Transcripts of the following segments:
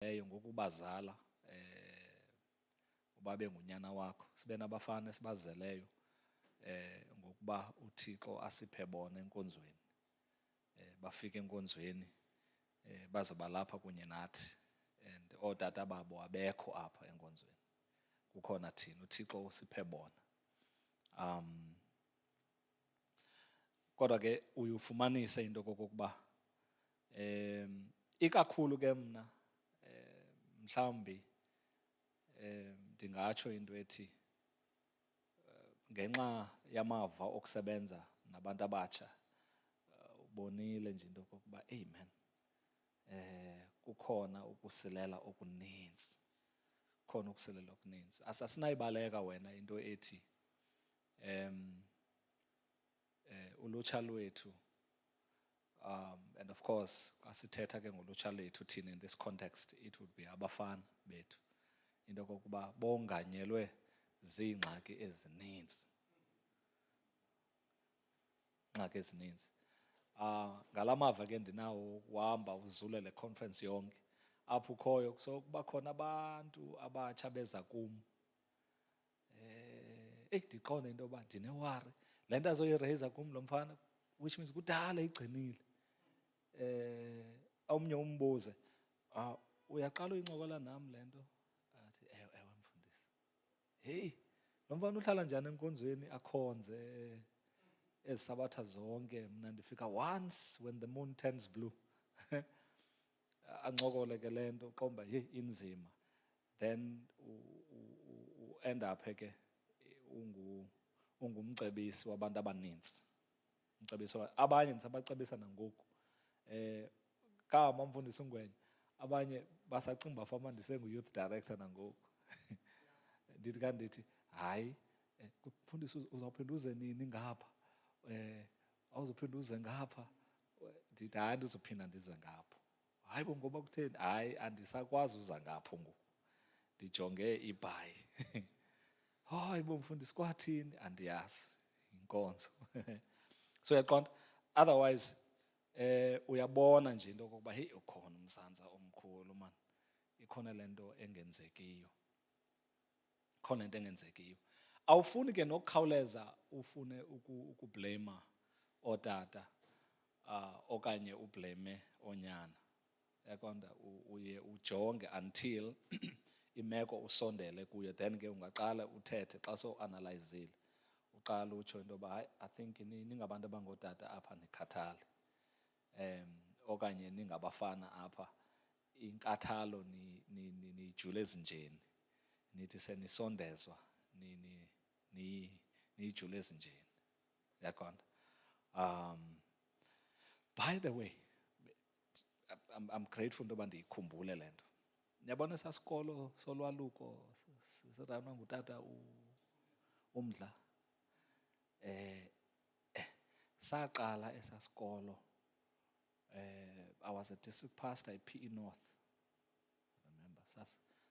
leyo ngokubazala ubabe ngunyana wakho, sibe nabafana esibazeleyo ngokuba uThixo asiphe bona enkonzweni, bafike enkonzweni bazoba lapha kunye nathi, and ootata babo abekho apha enkonzweni, kukhona thina, uThixo usiphe bona. Kodwa ke uyufumanise into kokokuba ikakhulu ke mna mhlawumbi ndingatsho into ethi ngenxa yamava okusebenza nabantu abatsha, ubonile nje into kokuba amen, kukhona ukusilela okuninzi, kukhona ukusilela okuninzi. Asasinayibaleka wena into ethi ulutsha lwethu, and of course xa sithetha ke ngolutsha lethu thina in this context it would be abafana bethu, into kokuba bonganyelwe ziingxaki ezininzi, ingxaki ezininzi. Ngalamava ke ndinawo uhamba uzule le conference yonke, apho ukhoyo kusokuba khona abantu abatsha beza kum, ndiqonde into yoba ndinewari, le nto azoyireyisa kum lo mfana, which means kudala igcinile. Omnye umbuze, uyaqala uyincokola nam le nto? Athi ewe mfundisi. Heyi, lo mfana uhlala njani enkonzweni akhonze ezi sabatha zonke, mna ndifika once when the moon turns blue. Ancokole ke le nto uqomba yeyi inzima, then end up ke ungumcebisi wabantu abaninzi, umcebisi abanye ndisabacebisa nangoku. Kama mfundisi uNgwenya, abanye basacinga uba fanuba ndisengu-youth director nangoku. Ndithi kanti ndithi hayi, mfundisi uzawuphinda uze nini ngapha, awuzuphinda uze ngapha? Ndithi hayi, andizuphinda ndize ngapho. Hayi bo, ngoba kutheni? Hayi, andisakwazi uza ngapho ngoku, ndijonge ibhayi. Hayi bo mfundisi, kwathini? Andiyazi, inkonzo. So uyaqonda, otherwise uyabona nje into yokokuba heyi, ukhona umzantsa omkhulu man, ikhona le nto engenzekiyo, ikhona into engenzekiyo. Awufuni ke nokukhawuleza ufune ukubleyima ootata okanye ubleyime oonyana, yaqonda, uye ujonge until imeko usondele kuyo, then ke ungaqala uthethe xa sowuanalayizile, uqala utsho into yoba hayi, I think ningabantu abangootata apha nikhathale, okanye ningabafana apha inkathalo niyijule ezinjeni, nithi senisondezwa niyijule ezinjeni, yaqonda. By the way, I'm grateful into yoba ndiyikhumbule le nto. Niyabona esaa sikolo solwaluko siranwa ngutata uMdla, saqala esaa sikolo, I was a district pastor ePE North, remember,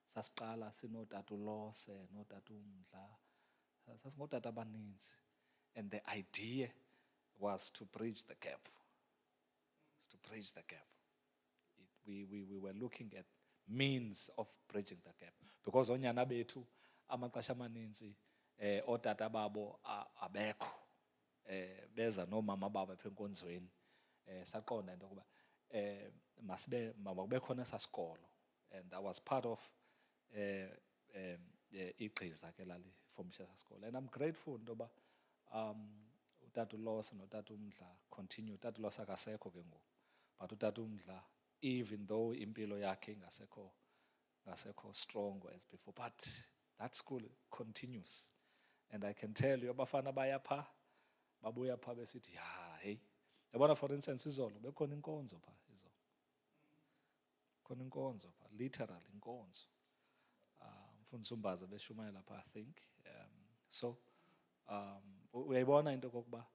sasiqala sinootata uLose, nootata uMdla, sasingootata abaninzi, and the idea was to bridge the gap. To bridge the gap. We were looking at means of bridging the gap, because onyana bethu amaxesha amaninzi ootata babo abekho, beza noomama babo apha enkonzweni. Saqonda into yokuba makube khona esaa sikolo, and I was part of igqiza ke lalifomisha esaa sikolo, and I'm grateful into yoba utata uLose notata uMdla continue. Utata uLose akasekho ke ngoku, but utata uMdla, even though impilo yakhe ingasekho strong as before, but that school continues. And I can tell you, abafana baya pha, babuya pha besithi hey, yabona, for instance, izolo bekhona inkonzo pha, izolo khona inkonzo pha, literal inkonzo. Mfundisi uMbaza beshumayela pha, I think. So uyayibona into kokuba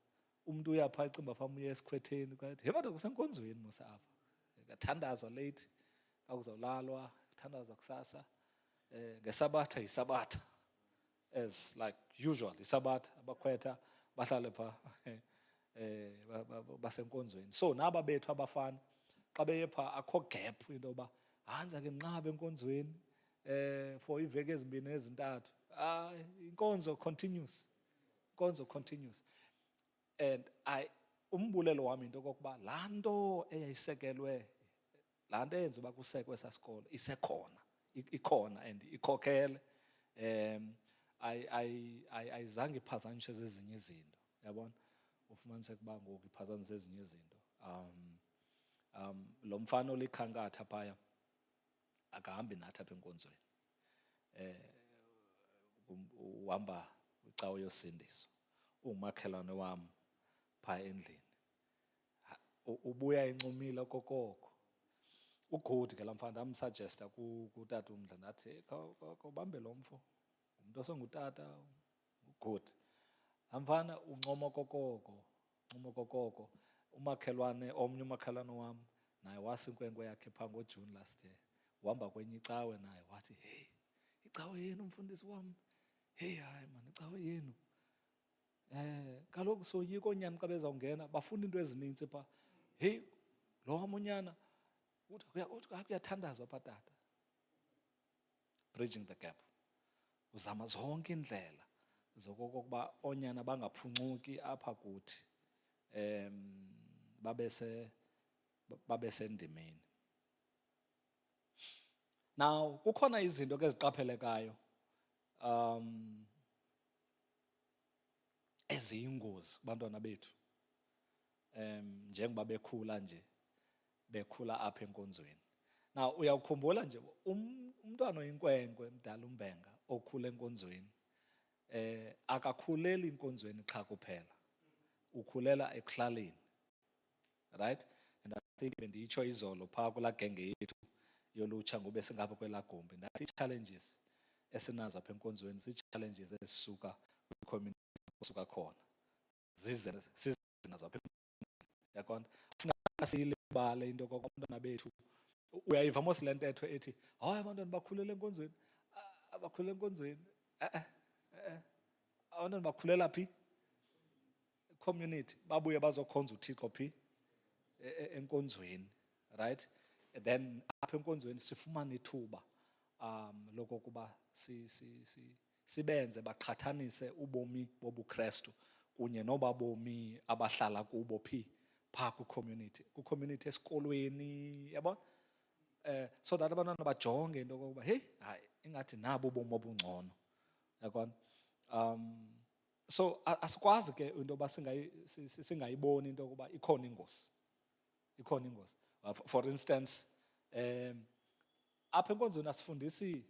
umuntu uyapha ecimba uba uye esikhwetheni, kwathi hey madoda, kusenkonzweni musa apha, kuyathandazwa late, kakuzawulalwa, kuthandazwa kusasa, ngesabatha yisabatha, as like usual, isabatha, abakhwetha bahlale pha basenkonzweni. So naba bethu abafana xa beye pha akho gap into yoba hanza ke nqabe enkonzweni for iveki ezimbini ezintathu. Inkonzo continues. Inkonzo continues. And umbulelo wami into kokuba laa nto eyayisekelwe, laa nto eyenza uba kusekwe esaa sikolo isekhona, ikhona and ikhokhele. Ayizange iphazanyishe zezinye izinto, yabona. Ufumaniseka uba ngoku iphazanyishe ezinye izinto. Lo mfana olikhankatha phaya akahambi nathi apha enkonzweni. Uhamba kwicawa yosindiso, ungumakhelwane wam phaa endlini. Ubuya encumile okokoko. Ugudi ke laa mfana, ndamsajesta kutata uMdla, ndathi khawubambe lo mfo, ngumntu osengutata, ugudi. Laa mfana uncoma okokoko, uncoma okokoko. Omnye umakhelwane wam naye wasa inkwenkwe yakhe phaa ngoJuni last year. Uhamba kwenye icawe naye wathi, heyi, icawe yenu mfundisi wam. Heyi, hayi man, icawe yenu. Kaloku soyika oonyana xa bezawungena, bafuna iinto ezinintsi phaa. Heyi, lo wam unyana uthi kuyathandazwa phaa tata. Bridging the gap. Uzama zonke iindlela zokokuba oonyana bangaphuncuki apha kuthi, babe sendimeni. Now kukhona izinto ke eziqaphelekayo eziyingozi kubantwana bethu, njengoba bekhula nje, bekhula apha enkonzweni. Now uyawukhumbula nje umntwana oyinkwenkwe mdala umbenga okhula enkonzweni, akakhuleli enkonzweni qha kuphela, ukhulela ekuhlaleni, right? And I think bendiyitsho izolo phaa kulaa genge yethu yolutsha ngube singapha kwelaa gumbi, ndathi ii-challenges esinazo apha enkonzweni zii-challenges ezisuka kwicommunity osuka khona, sizinazo apha enkonzweni, yaqonda. Funeka siyilibale into yokokuba abantwana bethu, uyayiva mos le ntetho ethi, hayi abantwana bakhulela enkonzweni, bakhulela enkonzweni. Abantwana bakhulela phi? Community, babuye bazokhonza uThixo phi? Enkonzweni, right? And then apha enkonzweni sifumane ithuba lokokuba sibenze baqhathanise ubomi bobuKrestu kunye noba bomi abahlala kubo phi? Phaa kwicommunity esikolweni, yabona? So that abantwana bajonge into yokokuba, heyi, hayi, ingathi nabo ubomi obungcono, yabona? So asikwazi ke into yoba singayiboni into yokuba ikhona ingozi. Ikhona ingozi. For instance, apha enkonzweni asifundisi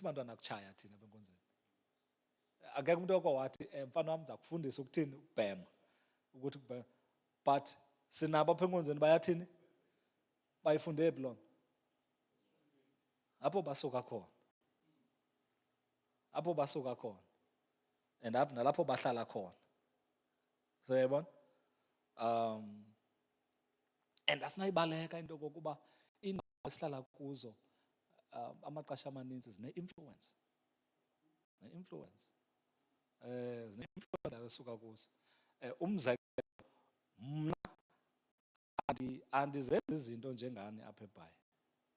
bantwana kutshaya thina apha enkonzweni. Akekho umntu okwathi mfana wam ndiza kufundisa ukuthini, ukubhema, ukuthi ukubhema. But sinabo apha enkonzweni bayathini? Bayifunde phi loo nto? Apho basuka khona. Apho basuka khona. And nalapho bahlala khona. So yabona? And asinayibaleka into yokokuba iindawo esihlala kuzo amaxesha amaninzi zine-influence. Zine-influence. Zine-influence esuka kuzo. Umzekelo, mna andizenzi izinto njengani apha eBhayi.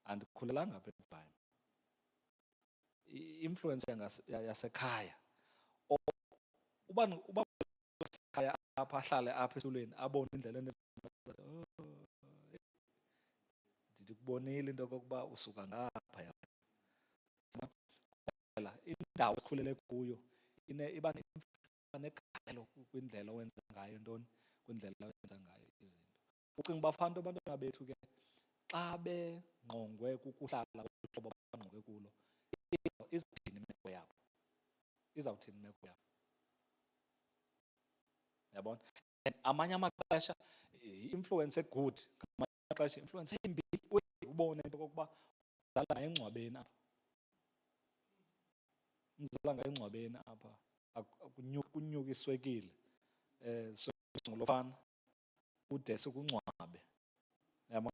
Andikhulelanga apha eBhayi. I-influence yasekhaya. Uba ekhaya apha ahlale apha esitulweni abone indlela ndikubonile into yokokuba usuka ngapha. Indawo esikhulele kuyo iba negalelo kwindlela owenza ngayo ntoni, kwindlela owenza ngayo izinto. Ucinga uba fanele abantwana bethu ke xa bengqongwe kukuhlala uhlobo abangqongwe kulo, izawuthini imeko yabo? Izawuthini imeko yabo? Yabona? Amanye amaxesha i-influence e-good, ngamanye amaxesha i-influence embi, ubone into yokokuba umzala ngaye engcwabeni apha. Umzala ngaye engcwabeni apha, kunyuka iswekile, ngulo fana ude sikungcwabe. Yabona?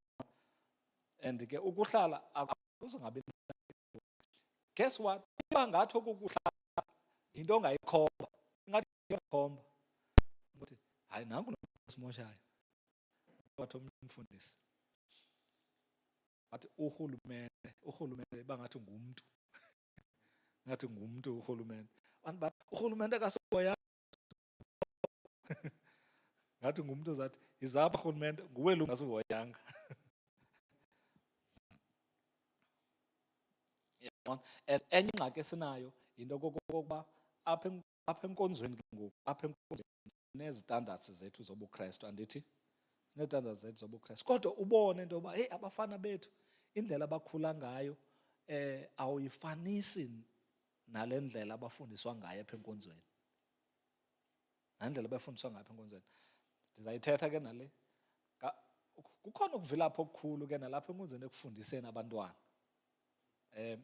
And ke ukuhlala akuzungabi. Guess what? Iba ngathi okukuhlala yinto ongayikhomba. Ingathi uyakhomba. Ukuthi hayi nanku nosimoshayo. Wathi omnye umfundisi. But urhulumente bangathi ngumntu. Ngathi ngumntu urhulumente. But urhulumente akasihoyanga. Ngathi ngumntu uzathi izapha urhulumente nguwe lo ungasihoyanga. And enye ingxaki esinayo yinto kokokuba apha enkonzweni ngoku, apha enkonzweni sinezitandards zethu zobuKrestu, andithi? Sinezitandards zethu zobuKrestu. Kodwa ubone into yoba hey, abafana bethu indlela abakhula ngayo awuyifanisi nale ndlela abafundiswa ngayo apha enkonzweni. Nandlela abafundiswa ngayo apha enkonzweni. Ndizayithetha ke nale. Kukhona ukuvilapha okukhulu ke nalapha enkonzweni ekufundiseni abantwana.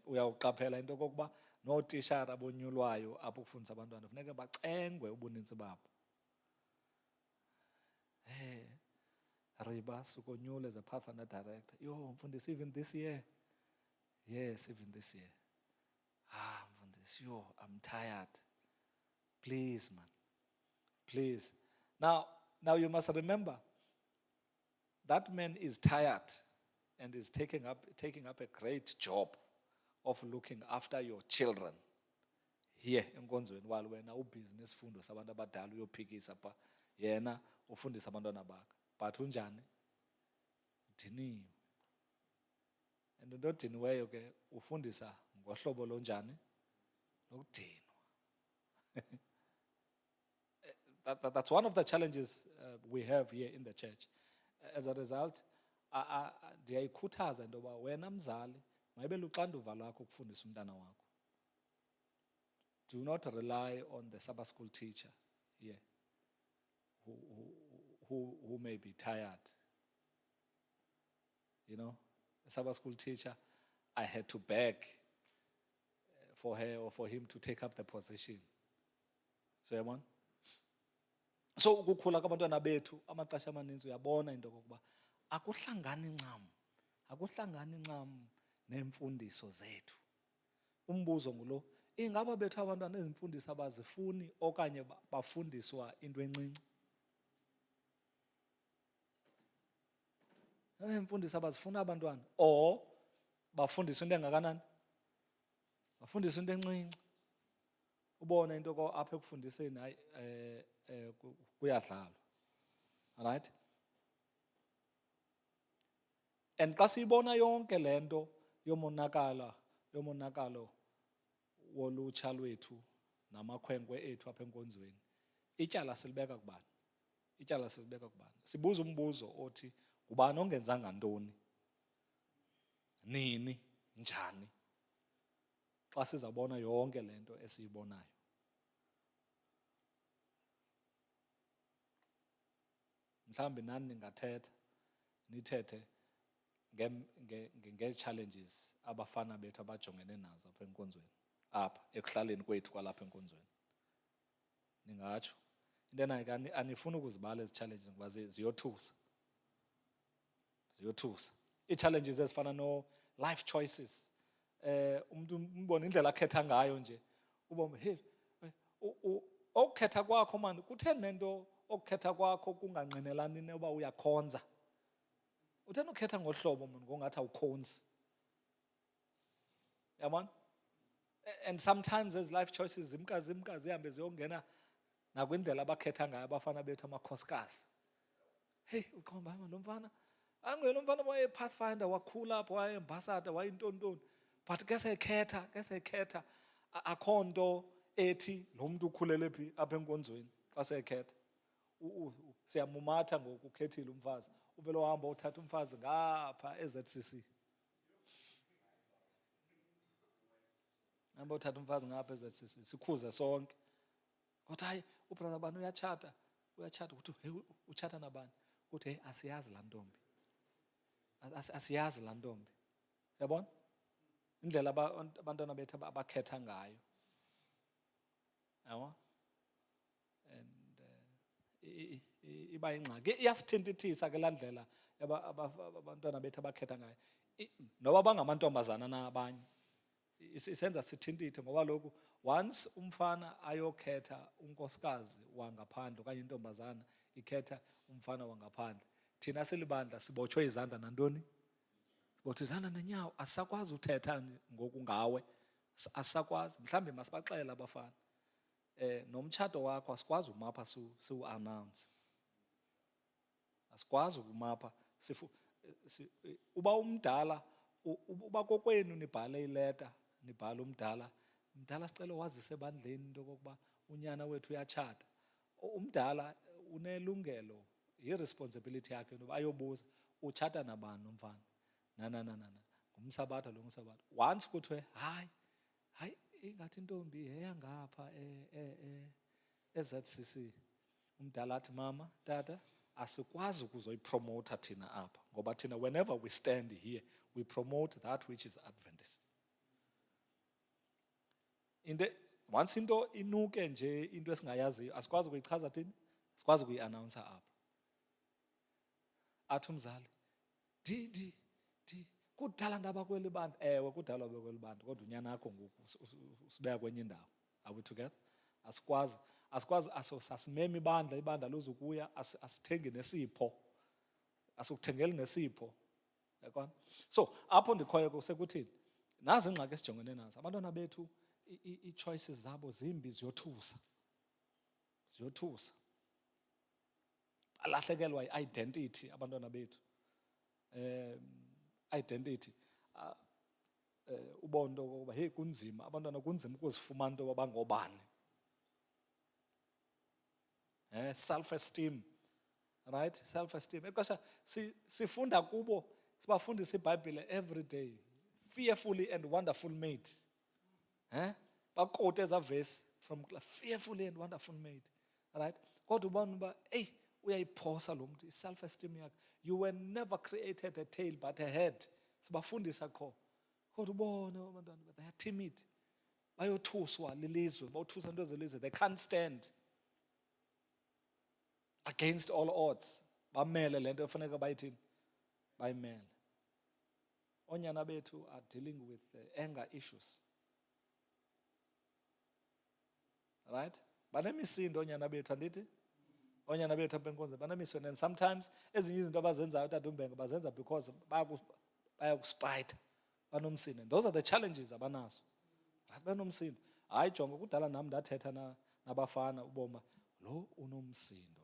Uyawuqaphela into kokuba nootishara abonyulwayo apho ukufundisa abantwana funeka bacengwe ubuninzi babo. Riba sukonyula as a pathfinder director. Yo, mfundisi, even this year? Yes, even this year. Mfundisi, yo, I'm tired. Please, man. Please. Now you must remember, that man is tired and is taking up a great job of looking after your children here enkonzweni, while wena ubhizinesi fundo sabantu abadala uyophikisa pha, yena ufundisa abantwana bakhe. But unjani? Udiniwe. And into odiniweyo ke ufundisa ngohlobo lonjani? Lokudinwa. That's one of the challenges we have here in the church. As a result, ndiyayikhuthaza into yoba wena mzali mayibe luxanduva lakho ukufundisa umntana wakho. Do not rely on the Sabbath school teacher here who may be tired. You know, the Sabbath school teacher, I had to beg for her or for him to take up the position. So, yabona? So ukukhula kwabantwana bethu amaxesha amaninzi uyabona into kokuba akuhlangani ncam neemfundiso zethu. Umbuzo ngulo, ingaba bethu abantwana ezimfundiso abazifuni okanye bafundiswa into encinci? Imfundiso abazifuna abantwana or bafundiswa into engakanani? Bafundiswa into encinci. Ubone into ko apha ekufundiseni hayi kuyadlalwa. Alright? And xa siyibona yonke lento yomonakalo wolutsha lwethu namakhwenkwe ethu apha enkonzweni, ityala silibeka kubani? Ityala silibeka kubani? Sibuza umbuzo othi ngubani ongenzanga ntoni? Nini? Njani? Xa sizabona yonke lento esiyibonayo. Mhlawumbi nani ningathetha nithethe ngee-challenges abafana bethu abajongene nazo apha enkonzweni, apha ekuhlaleni kwethu kwalapha enkonzweni. Ningatsho into nayo anifuni ukuzibala ezi challenges ngoba ziyothusa. Ziyothusa. Ii-challenges ezifana no-life choices. Umuntu umbona indlela akhetha ngayo nje. Ubone hey, okukhetha kwakho mani kutheni nento okukhetha kwakho kungangqinelani noba uyakhonza? Utheni ukhetha ngohlobo mani ngongathi awukhonzi? Yabona? And sometimes as life choices zimka zihambe ziyongena nakwindlela abakhetha ngayo abafana bethu amakhosikazi. Hey, ukhomba lo mfana anguye lo mfana waye-pathfinder wakhula apho waye-ambassador wayintontoni, but ke sekhetha akho nto ethi lo mntu ukhulele phi apha enkonzweni xa sekhetha. Siyamumatha ngoku ukhethile umfazi, uvele wahamba uthatha umfazi ngapha eZCC. Hamba uthatha umfazi ngapha eZCC sikhuze sonke. Kodwa hayi ubrother bani uyatshata ukuthi hey utshata nabani? Uthi hey asiyazi laa ntombi. Asiyazi laa ntombi. Siyabona? Indlela abantwana bethu abakhetha ngayo. Yabo? And iba yingxaki. Iyasithintithisa ke laa ndlela abantwana bethu abakhetha ngayo. Noba bangamantombazana nabanye. Isenza sithintithe ngoba lokhu once umfana ayokhetha unkosikazi wangaphandle okanye intombazana ikhetha umfana wangaphandle, thina silibandla sibotshwe izandla nantoni? Sibothithana nenyawo, asisakwazi uthetha ngoku ngawe, asisakwazi. Mhlawumbi masibaxele abafana, nomtshato wakho asikwazi umapha siwu-announce, asikwazi ukumapha. Uba umdala, uba kokwenu nibhale ileta, nibhale umdala, sicela wazise ebandleni into yokokuba unyana wethu uyatshata. Umdala unelungelo, yi-responsibility yakhe into yoba ayobuza, utshata nabani umfana, ngumsabatha lo ngumsabatha. Once kuthiwe hayi ingathi intombi yeyangapha e-ZCC, umdala athi mama, tata, asikwazi ukuzoyipromota thina apha, ngoba thina whenever we stand here we promote that which is Adventist. Once into inuke nje, into esingayaziyo, asikwazi ukuyichaza thina, asikwazi ukuyi-announcer apha. Athi umzali, kudala ndaba kweli bandla. Ewe, kudala kweli bandla, kodwa unyana akho ngoku usibeka kwenye indawo. Are we together? Asikwazi asimeme ibandla luzukuya, asithengi nesipho, asikuthengeli nesipho. Yakho. So apho ndikhoyo kusekuthini, nazi ingxaki esijongene nazo. Abantwana bethu ii-choices zabo zimbi, ziyothusa. Balahlekelwa yi-identity abantwana bethu. Identity. Ubona into yokokuba hey, kunzima, abantwana kunzima ukuzifumana into yoba bangobani. Self-esteem, right? Self-esteem. Exesha sifunda kubo, sibafundisa iBhayibhile every day. Fearfully and wonderful made. Bakote eza verse from fearfully and wonderful made. Right? Kodwa ubona uba hey, uyayiphosa lo muntu, self-esteem yakhe. You were never created a tail but a head. Sibafundisa kho. Kodwa ubone abantwana, they are timid. Bayothuswa lilizwe, bayothuswa into zelizwe. They can't stand against all odds. Bamele le nto efuneka bayithini, bayimele. Onyana bethu are dealing with anger issues. Right? Banemisindo onyana bethu, andithi? Onyana bethu apha enkonzweni banemisindo, and sometimes ezinye izinto abazenzayo Tata uMbenga bazenza because bayakuspayitha, banomsindo. Those are the challenges abanazo. Right? Banomsindo. Hayi jonga, kudala nam ndathetha nabafana uboma, lo unomsindo lo.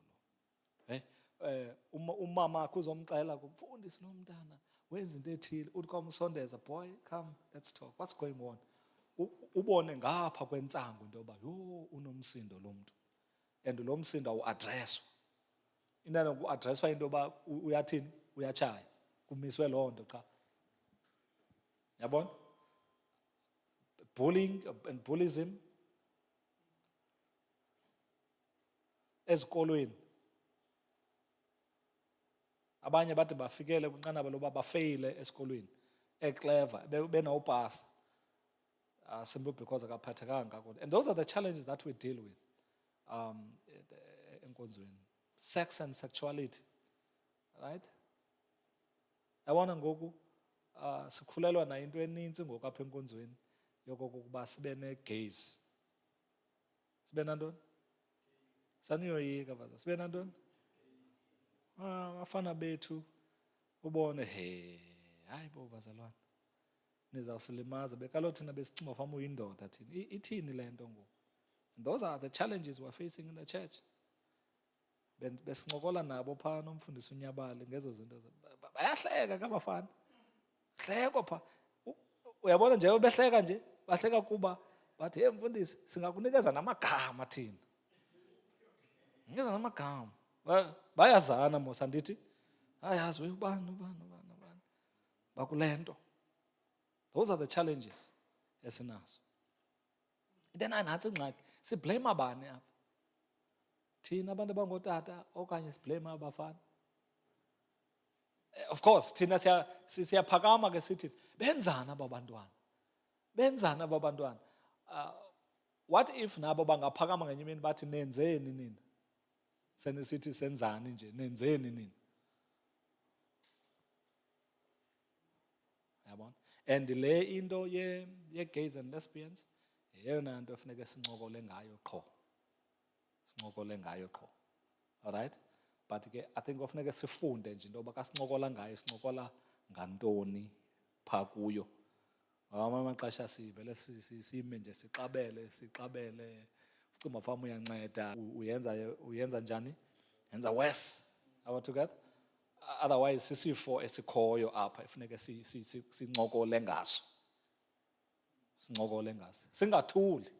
Umama akhe uzomxela kumfundisi lo mntana wenza into ethile, uthi kwa umsondeza, boy come let's talk, what's going on? Ubone ngapha kwentsangu into yoba yho unomsindo lo mntu, and lo msindo awuadreswa. Into yokuadreswa into yoba uyathini, uyatshaya, kumiswe loo nto qha. Yabona? Bullying and bullyism ezikolweni. Abanye bathi bafikele kwinqanaba loba bafeyile esikolweni, clever, benawupasa, simply because akaphathekanga kakuhle. And those are the challenges that we deal with enkonzweni. Sex and sexuality, right? Yabona ngoku sikhulelwa na into eninzi ngoku apha enkonzweni yokokuba sibe ne-gays. Sibe nantoni? Saniyoyika baza, sibe nantoni? Abafana bethu ubone hayi bo bazalwane, nizawusilimaza bekalo thina besicinga ufama uyindoda thina. Ithini le nto ngoku? Those are the challenges we're facing in the church. Besincokola nabo phaa nomfundisi uNyabali ngezo zinto. Bayahleka kabafana, hlekwa phaa. Uyabona nje behleka nje, bahleka kuba bathi hey mfundisi, singakunikeza namagama thina. Nikeza namagama. Bayazana mos andithi, ayazi we ubani bakule nto. Those are the challenges esinazo. Then anantsi ingxaki, siblame abani apha? Thina abantu abangotata okanye siblame abafana? Of course thina siyaphakama ke sithi benzana aba bantwana, benzana aba bantwana. What if nabo bangaphakama ngenye imini bathi nenzeni nina? Senisithi senzani nje, nenzeni nina? Yabona? And le into ye-gays and lesbians yeyona nto efuneka sincokole ngayo qho. Sincokole ngayo qho. Alright? But ke I think ofuneka sifunde nje into yoba kasincokola ngayo, sincokola ngantoni phaa kuyo. Ngamanye amaxesha sivele sime nje sixabele. Ucinga fama uyanceda, uyenza njani? Yenza worse. Are we together? Otherwise sisifo esikhoyo apha efuneke sincokole ngaso. Sincokole ngaso. Singathuli.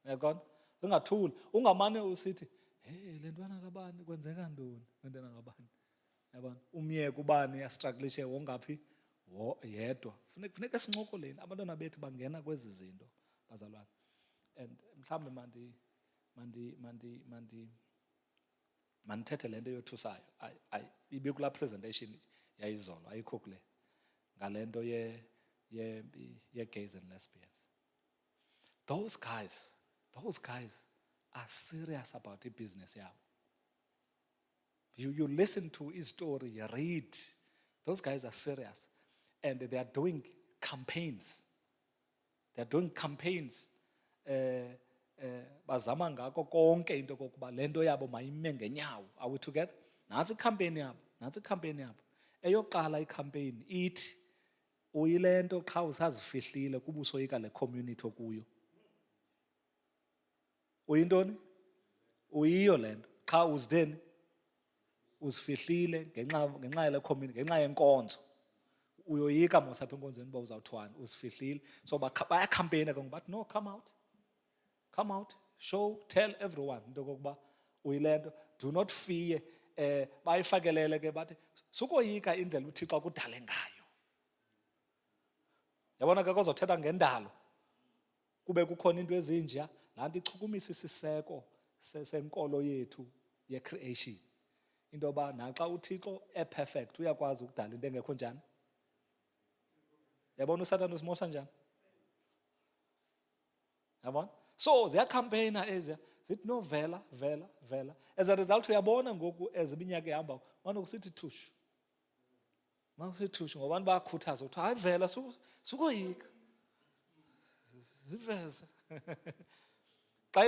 Yaqona? Singathuli. Ungamane usithi, "Hey, le ntwana kabani kwenzeka ntoni?" Lentwana ngabani? Yabona? Umyeke ubani yastrugglishe wongaphi? Yedwa. Funeka sincokoleni. Abantwana bethu bangena kwezi zinto, bazalwane. And mhlawumbe mandithethe le nto yothusayo. Ibikulaa presentation yayizolo, ayikho kule. Ngale nto ye-gays and lesbians. Those guys are serious about the business yabo. You listen to his story, you read. Those guys are serious. And they are doing campaigns. Bazama ngako konke into kokuba le nto yabo mayime ngenyawo. Are we together? Nantsi campaign yabo. Eyoqala icampaign ithi uyile nto xa usazifihlile kuba usoyika le community okuyo. Uyintoni? Uyiyo le nto. Xa uzideni? Uzifihlile ngenxa yale community, ngenxa yenkonzo. Uyoyika mos apha enkonzweni uba uzawuthwani, uzifihlile. So bayacampaigna ke bathi, "No, come out, show, tell everyone into kokuba uyile nto. Do not fear." Bayifakelele ke bathi, "Sukoyika indlela uThixo akudale ngayo." Yabona ke kozothetha ngendalo. Kube kukhona into ezinja, laa nto ichukumisa isiseko senkolo yethu ye-creation. Into yoba naxa uThixo e-perfect uyakwazi ukudala into engekho njani. Yabona uSathane usimosha njani? Yabona? So ziyacampaigna eziya, zithi no vela. As a result uyabona ngoku eziminyaka ehamba, manje kusithi thushu. Mawusithi thushu ngoba abantu bayakhuthaza ukuthi hayi vela sukoyika. Ziveze. Xa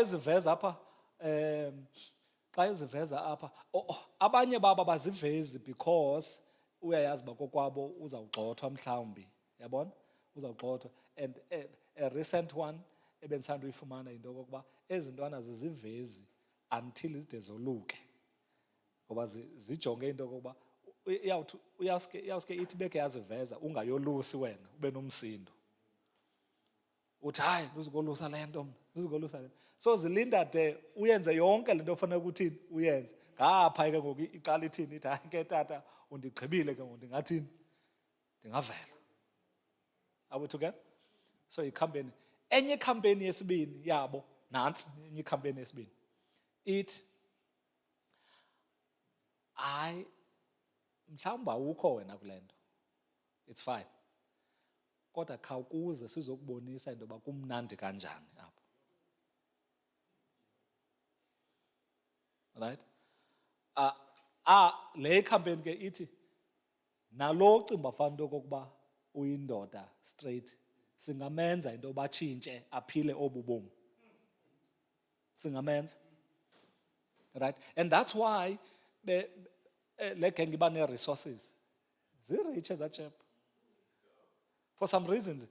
iziveza apha, abanye baba bazivezi because uyayazi uba kokwabo uzawugxothwa mhlawumbi. Yabona? Uzawugxothwa. And a recent one ebendisanda uyifumana into kokuba ezi ntwana zizivezi until zide zoluke. Ngoba zijonge into kokuba uyawuske ithi beke yaziveza ungayolusi wena ube nomsindo. Uthi hayi uzikolusa le nto mna. So zilinda de uyenze yonke le nto ofanele ukuthi uyenze. Ngapha ke ngoku iqala ithini ithi hayi ke tata undigqibile ke ngoku ndingathini? Ndingavela. Are we together? So icampaign. Enye campaign yesibini yabo nansi enye campaign yesibini. Ithi hayi mhlawumbe awukho wena kule nto. It's fine. Kodwa khawukuze sizokubonisa into yoba kumnandi kanjani apha. Right? Le campaign ke ithi nalo cimba fanele into kokuba uyindoda straight singamenza into yoba atshintshe aphile obu bomi. Singamenza. Right? And that's why le gang iba nee-resources. Zirich eza chap. For some reasons,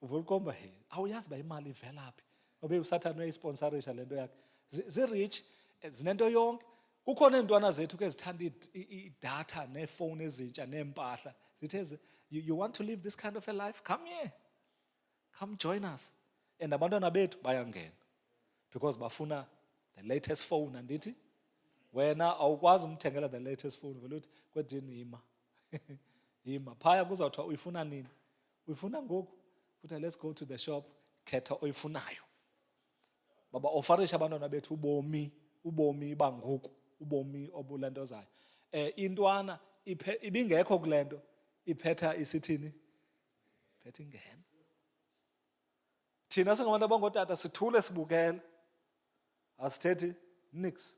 uvulukomba he, awuyazi ba imali ivela phi. Ngoba uSathane uyayisponsorisha le nto yakhe. Zirich, zinento yonke. Kukhona iintwana zethu ke zithanda idatha neefowuni ezintsha neempahla. Zithi, you want to live this kind of a life? Come here. Come join us. And abantwana bethu bayangena. Because bafuna the latest phone, andithi? Wena awukwazi umthengela the latest phone. Vele uthi kwedini yima. Yima. Phaya kuzawuthiwa uyifuna nini? Uyifuna ngoku? Kuthiwa let's go to the shop. Khetha oyifunayo. Baba ofarisha abantwana bethu ubomi bangoku. Ubomi obulentozayo. Intwana ibingekho kule nto iphetha isithini? Iphetha ingena. Thina singabantu abangotata sithule sibukele. Asithethi nix.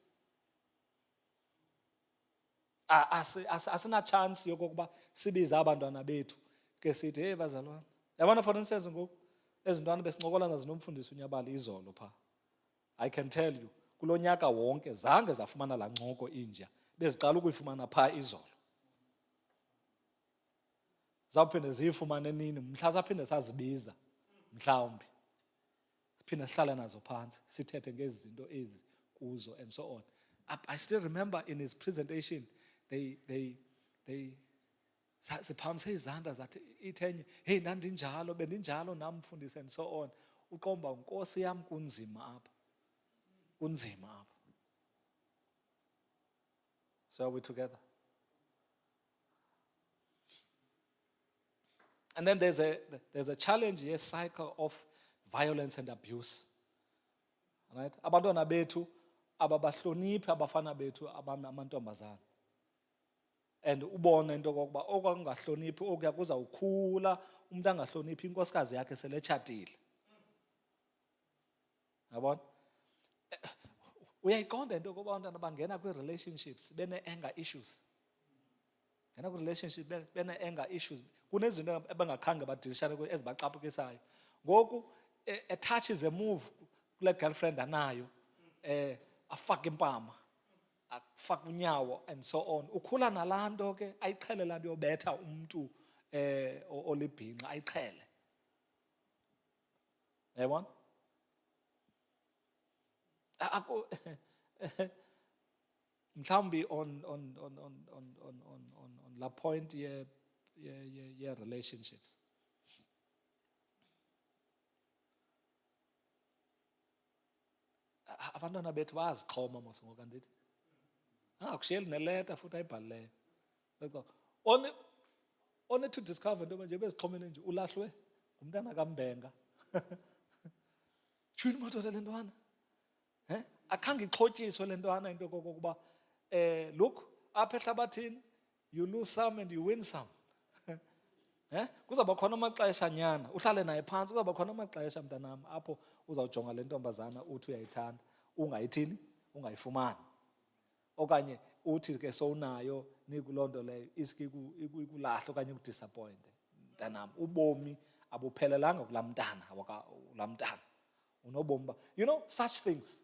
Asina chance yokokuba sibiza abantwana bethu ke sithi hey bazalwane. Yabona for instance ngoku ezintwana besincokola nazo nomfundisi uNyabali izolo pha. I can tell you kulonyaka wonke zange zafumana la ncoko inja beziqala ukuyifumana pha izolo. zawuphinde ziyifumane nini mhla saphinde sazibiza mhlawumbi siphinde sihlale nazo phansi sithethe ngezi zinto ezi kuzo and so on. I still remember in his presentation they ziphamise izandla zathi ithenye hey ndandinjalo bendinjalo nam mfundisi and so on. Uqomba Nkosi yam kunzima apha. So are we together? And then there's a challenge here, cycle of violence and abuse. Right? Abantwana bethu ababahloniphi abafana bethu amantombazana. And ubone into kokuba okwangahloniphi okuya kuzawukhula umuntu angahloniphi inkosikazi yakhe seletshatile. Yabona? Uyayiqonda into kokuba abantwana bangena kwi-relationships bene-anger issues. Ngena kwi-relationship bene-anger issues. Kunezinto ebengakhange badilishane ezibacaphukisayo. Ngoku a touch is a move kule girlfriend anayo. Afake impama, afake unyawo and so on. Ukhula nalaa nto ke ayiqhele laa nto yobetha umntu olibhinqa ayiqhele. Yabona? Mhlawumbi on la point ye relationships. Abantwana bethu bayazixhoma mos ngoku andithi. Akushiyeli neleta futhi ayibhalileyo. Only to discover into nje bezixhomene nje ulahlwe ngumntana kaMbenga. Tshini madoda le ntwana? Akhange ixhotyiswe le ntwana into kokuba look apha ehlabathini you lose some and you win some. Kuzawuba khona amaxesha nyana uhlale naye phantsi kuzawuba khona amaxesha mntanam apho uzawujonga le ntombazana uthi uyayithanda ungayithini ungayifumani okanye uthi ke sowunayo nikuloo nto leyo iske ikulahle okanye ikudisappointe. Mntanam ubomi abuphelelanga kulaa mntana unobomi you know such things.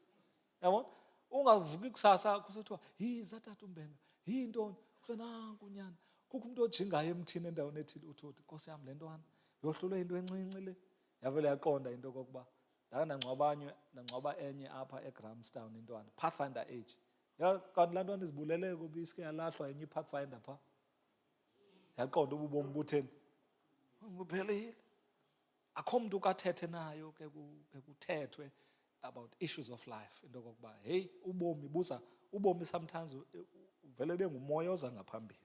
Yabona ungavuki kusasa kusithiwa zatata uMbenga yintoni nanku nyana kukho umuntu ojingayo emthini endaweni ethile uthi Nkosi yam le ntwana yohlulwe into encinci le. Yavele yaqonda into kokuba ndangcwaba enye apha eGrahamstown intwana Pathfinder age. Kanti laa ntwana izibulele kuba iske yalahlwa enye iPathfinder phaa. Yaqonda ububomi butheni buphelile. Akho mntu kathethe nayo ke kuthethwe about issues of life into kokuba hey ubomi sometimes uvele bengumoya oza ngaphambili.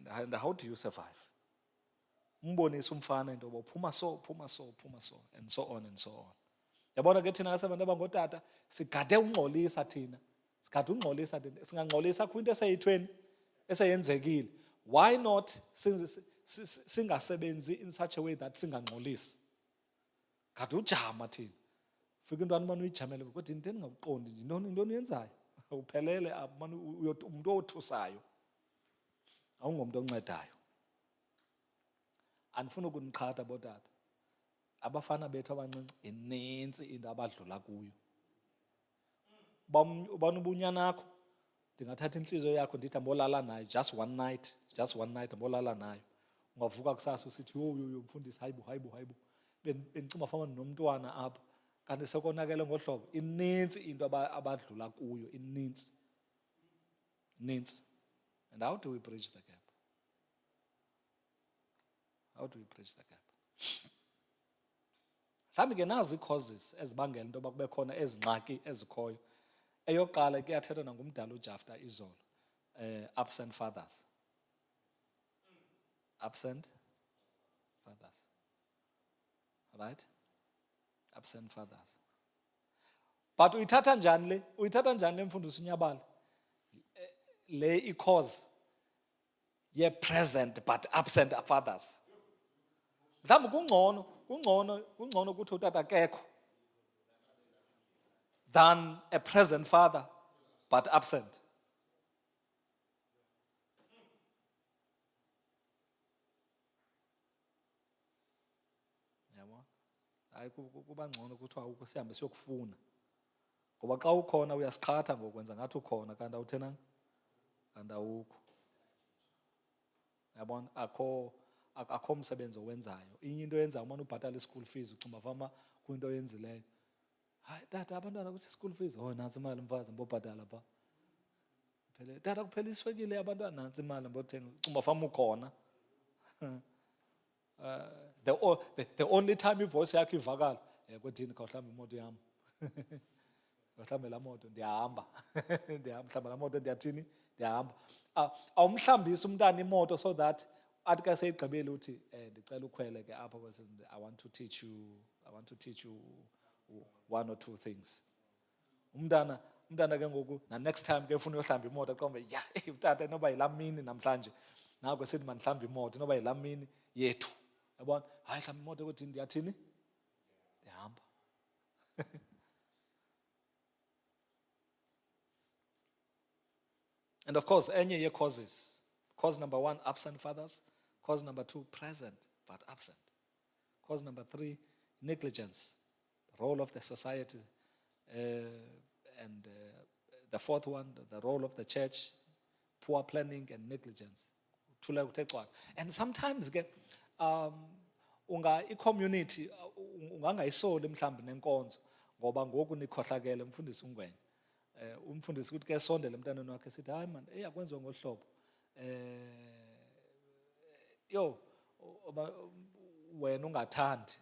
And how do you survive? Umbonisa umfana into yoba phuma so and so on and so on. Yabona ke thina ngasebantu abangotata sigade ungxolisa thina. Singangxolisa kwinto eseyithweni eseyenzekile. Why not singasebenzi in such a way that singangxolisi? Kade ujama thina. Fika intwana manje uyijamele kodwa into endingawuqondi nje intoni yenzayo. Uphelele umuntu othusayo. Awungomntu oncedayo. Andifuna ukuniqhatha botata. Abafana bethu abancinci inintsi into abadlula kuyo. Ubani ubunyana nakho ndingathatha inhliziyo yakho ndithi ambolala nayo just one night ambolala nayo. Ungavuka kusasa usithi yo mfundisi hayibo bendicinga fana nomntwana apha kanti sekonakele ngohlobo. Inintsi into abadlula kuyo inintsi. And how do we bridge the gap? Mhlawumbi ke nazi causes ezibangela into yoba kube khona ezi ngxaki ezikhoyo. Eyokuqala kuyathethwa nangumdala uJafta izolo. Absent fathers. Right? Absent fathers. But uyithatha njani le mfundisi uNyabala? Le i-cause ye present but absent fathers. Mhlawumbi kungcono ukuthi utata akekho than a present father but absent. Yabo? Hayi kuba ngcono ukuthi awukho sihambe siyokufuna. Ngoba xa ukhona uyasiqhatha ngokwenza ngathi ukhona kanti awuthenanga. Kanti awukho. Yabona akho umsebenzi owenzayo. Inye into yenza uma ubhatala i-school fees ucimba fama kuyinto oyenzileyo. Hayi tata abantwana kuthi school fees, oh nansi imali mfazi mbobhatala pha. Phela tata kuphela iswekile abantwana nansi imali mbothenga ucimba fama ukhona. The only time ivoice yakho ivakala kwedini khawuhlamba imoto yami. Khawuhlamba la moto ndiyahamba. Ndiyahamba la moto ndiyathini? Ndiyahamba. Awumhlambisi umntana imoto so that athi ke seyigqibile uthi ndicela ukhwele ke apha I want to teach you one or two things. Umntana ke ngoku na next time ke ufuna uyohlamba imoto aqombe ya utata noba yilamini namhlanje nako sithi mandihlamba imoto noba yilamini yethu. Yabona? Hayi hlamba imoto ukuthi ndiyathini? Ndiyahamba. And of course, enye ye-causes. Cause number 1, absent fathers. Cause number 2, present but absent. Cause number 3, negligence, role of the society. And the fourth one, the role of the church, poor planning and negligence. And sometimes i-community ungangayisoli mhlawumbi nenkonzo ngoba ngoku nikhohlakele mfundisi uNgwenya. Umfundisi ukuthi ke sondele emntaneni wakhe sithi hayi man akwenziwa ngohlobo. Wena ungathandi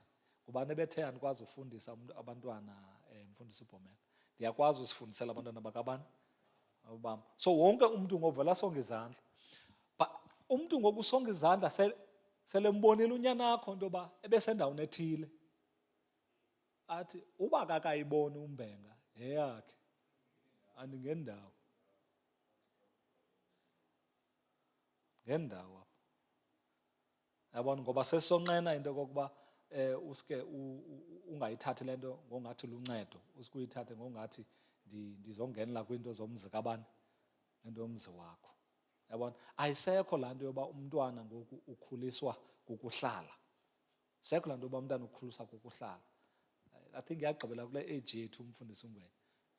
ngubani bethe andikwazi ufundisa abantwana mfundisi uBhomela. Ndiyakwazi usifundisela abantwana bakabani? Abam. So wonke umuntu ngovela sonke izandla. But umuntu ngokusonga izandla selembonile unyanakho into yoba ebesendaweni ethile. Athi uba akakayiboni umbenga yeyakhe. Andingendawo. Ngendawo. Yabona ngoba sesonqena into kokuba uske ungayithathi lento ngongathi luncedo, uske uyithathe ngongathi ndizongenela kwinto zomzi kabani, into yomzi wakho. Yabona ayisekho laa nto yoba umntwana ngoku ukhuliswa kukuhlala. Sekho laa nto yoba umntwana ukhuliswa kukuhlala. I think yagqibela kule age yethu umfundisi uNgwenya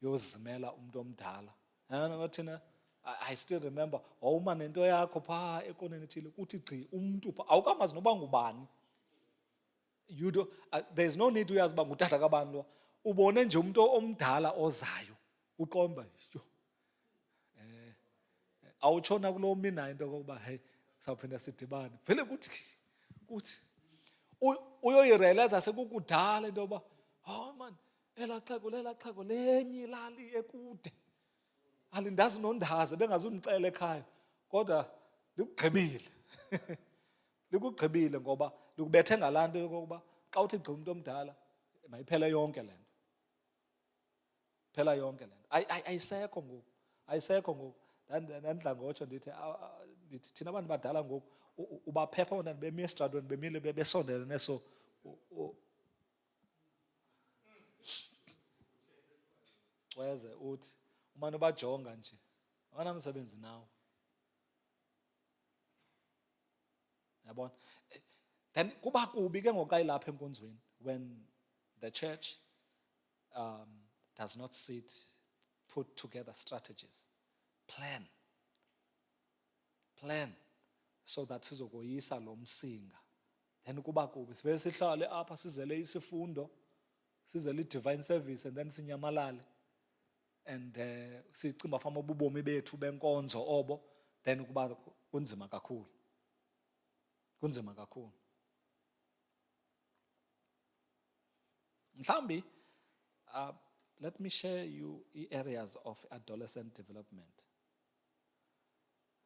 yozimela umuntu omdala. Thina I still remember wawuma nento yakho phaa ekoneni ethile kuthi gqi umuntu phaa awukamazi noba ngubani. There's no need uyazi uba ngutata kabani lo. Ubone nje umuntu omdala ozayo uqomba awutshona kulo mina into kokuba hey sawuphinda sidibane vele kuthi uyoyirealize sekukudala into yoba oh man ela xhego lenye ilali ekude alindazi nondaze bengazundicela ekhaya kodwa likugqibile. Likugqibile ngoba likubethe ngalaa nto yokokuba xa uthi gqi umuntu omdala mayiphele yonke le nto. Phela yonke le nto ayisekho ngoku. Ndandidla ngotsho ndithi thina abantu badala ngoku ubaphepha abantwana bemi esitratweni bemile besondele neso weze uthi umane ubajonga nje awanamsebenzi nawo. Yabona? Then kuba kubi ke ngokayilapha enkonzweni when the church does not put together strategies, plan so that sizokoyisa lo msinga. Then kuba kubi sivele sihlale apha sizele isifundo, sizele i-divine service and then sinyamalale. And sicimba fama ububomi bethu benkonzo obo, then kuba kunzima kakhulu. Kunzima kakhulu. Mhlambi, let me share you areas of adolescent development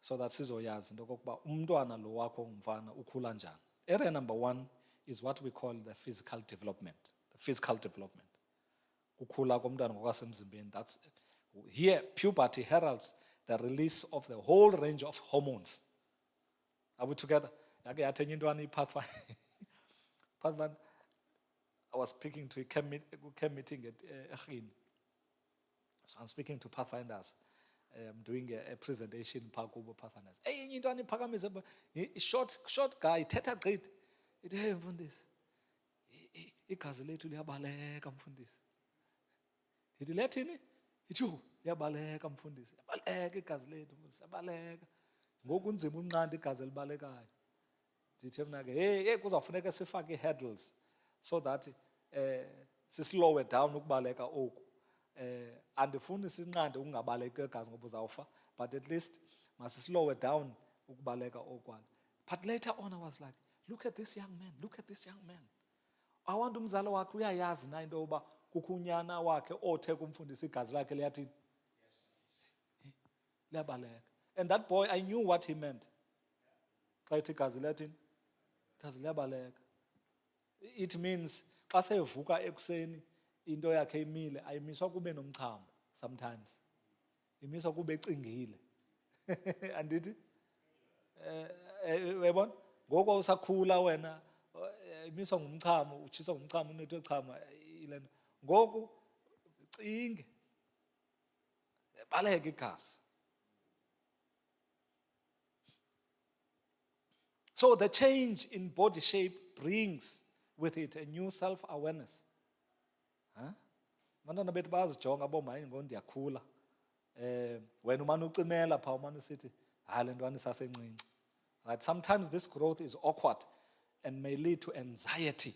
so that sizoyazi into kokuba umntwana lo wakho umfana ukhula njani. Area number 1 is what we call the physical development. The physical development. Kukhula komntwana ngokwasemzimbeni. That's here puberty heralds the release of the whole range of hormones. Are we together? Yake yathenye intwana iPathfinder. Pathfinder. I was speaking to a camp meeting at Echini. So I'm speaking to Pathfinders. I'm doing a presentation in Pakubo Pathfinders. Hey, intwana iphakamise short guy, thetha gqitha. Ithi hey mfundisi. Igazi lethu liyabaleka mfundisi. Ithi lethini? Ithi liyabaleka mfundisi. Yabaleka igazi lethu mfundisi, yabaleka. Ngoku unzima unqanda igazi elibalekayo. Ndithi mna ke hey kuzawufuneka sifake ii-hurdles so that sislowe down ukubaleka oku. Andifuni sinqande ukungabaleki kwegazi ngoba uzawufa, but at least masislowe down ukubaleka okwalo. But later on I was like, look at this young man, look at this young man. I want umzali wakhe uyayazi na into yoba kukho unyana wakhe othe kumfundisa igazi lakhe liyathini? Liyabaleka. And that boy, I knew what he meant. Xa ethi igazi liyathini? Igazi liyabaleka. It means xa sevuka ekuseni into yakhe imile, ayimiswa kube nomchamo sometimes. Imiswa kube ecingile. Andithi? Uyabona? Ngoku usakhula wena imiswa ngumchamo, utshiswa ngumchamo, unethwe chama ile nto. Ngoku cinge. Baleka igazi. So the change in body shape brings with it a new self-awareness. Abantwana bethu bayazijonga bomama ngoku ndiyakhula. Wena umane ucimela phaa umane usithi hayi le ntwana isasencinci. Right? Sometimes this growth is awkward and may lead to anxiety.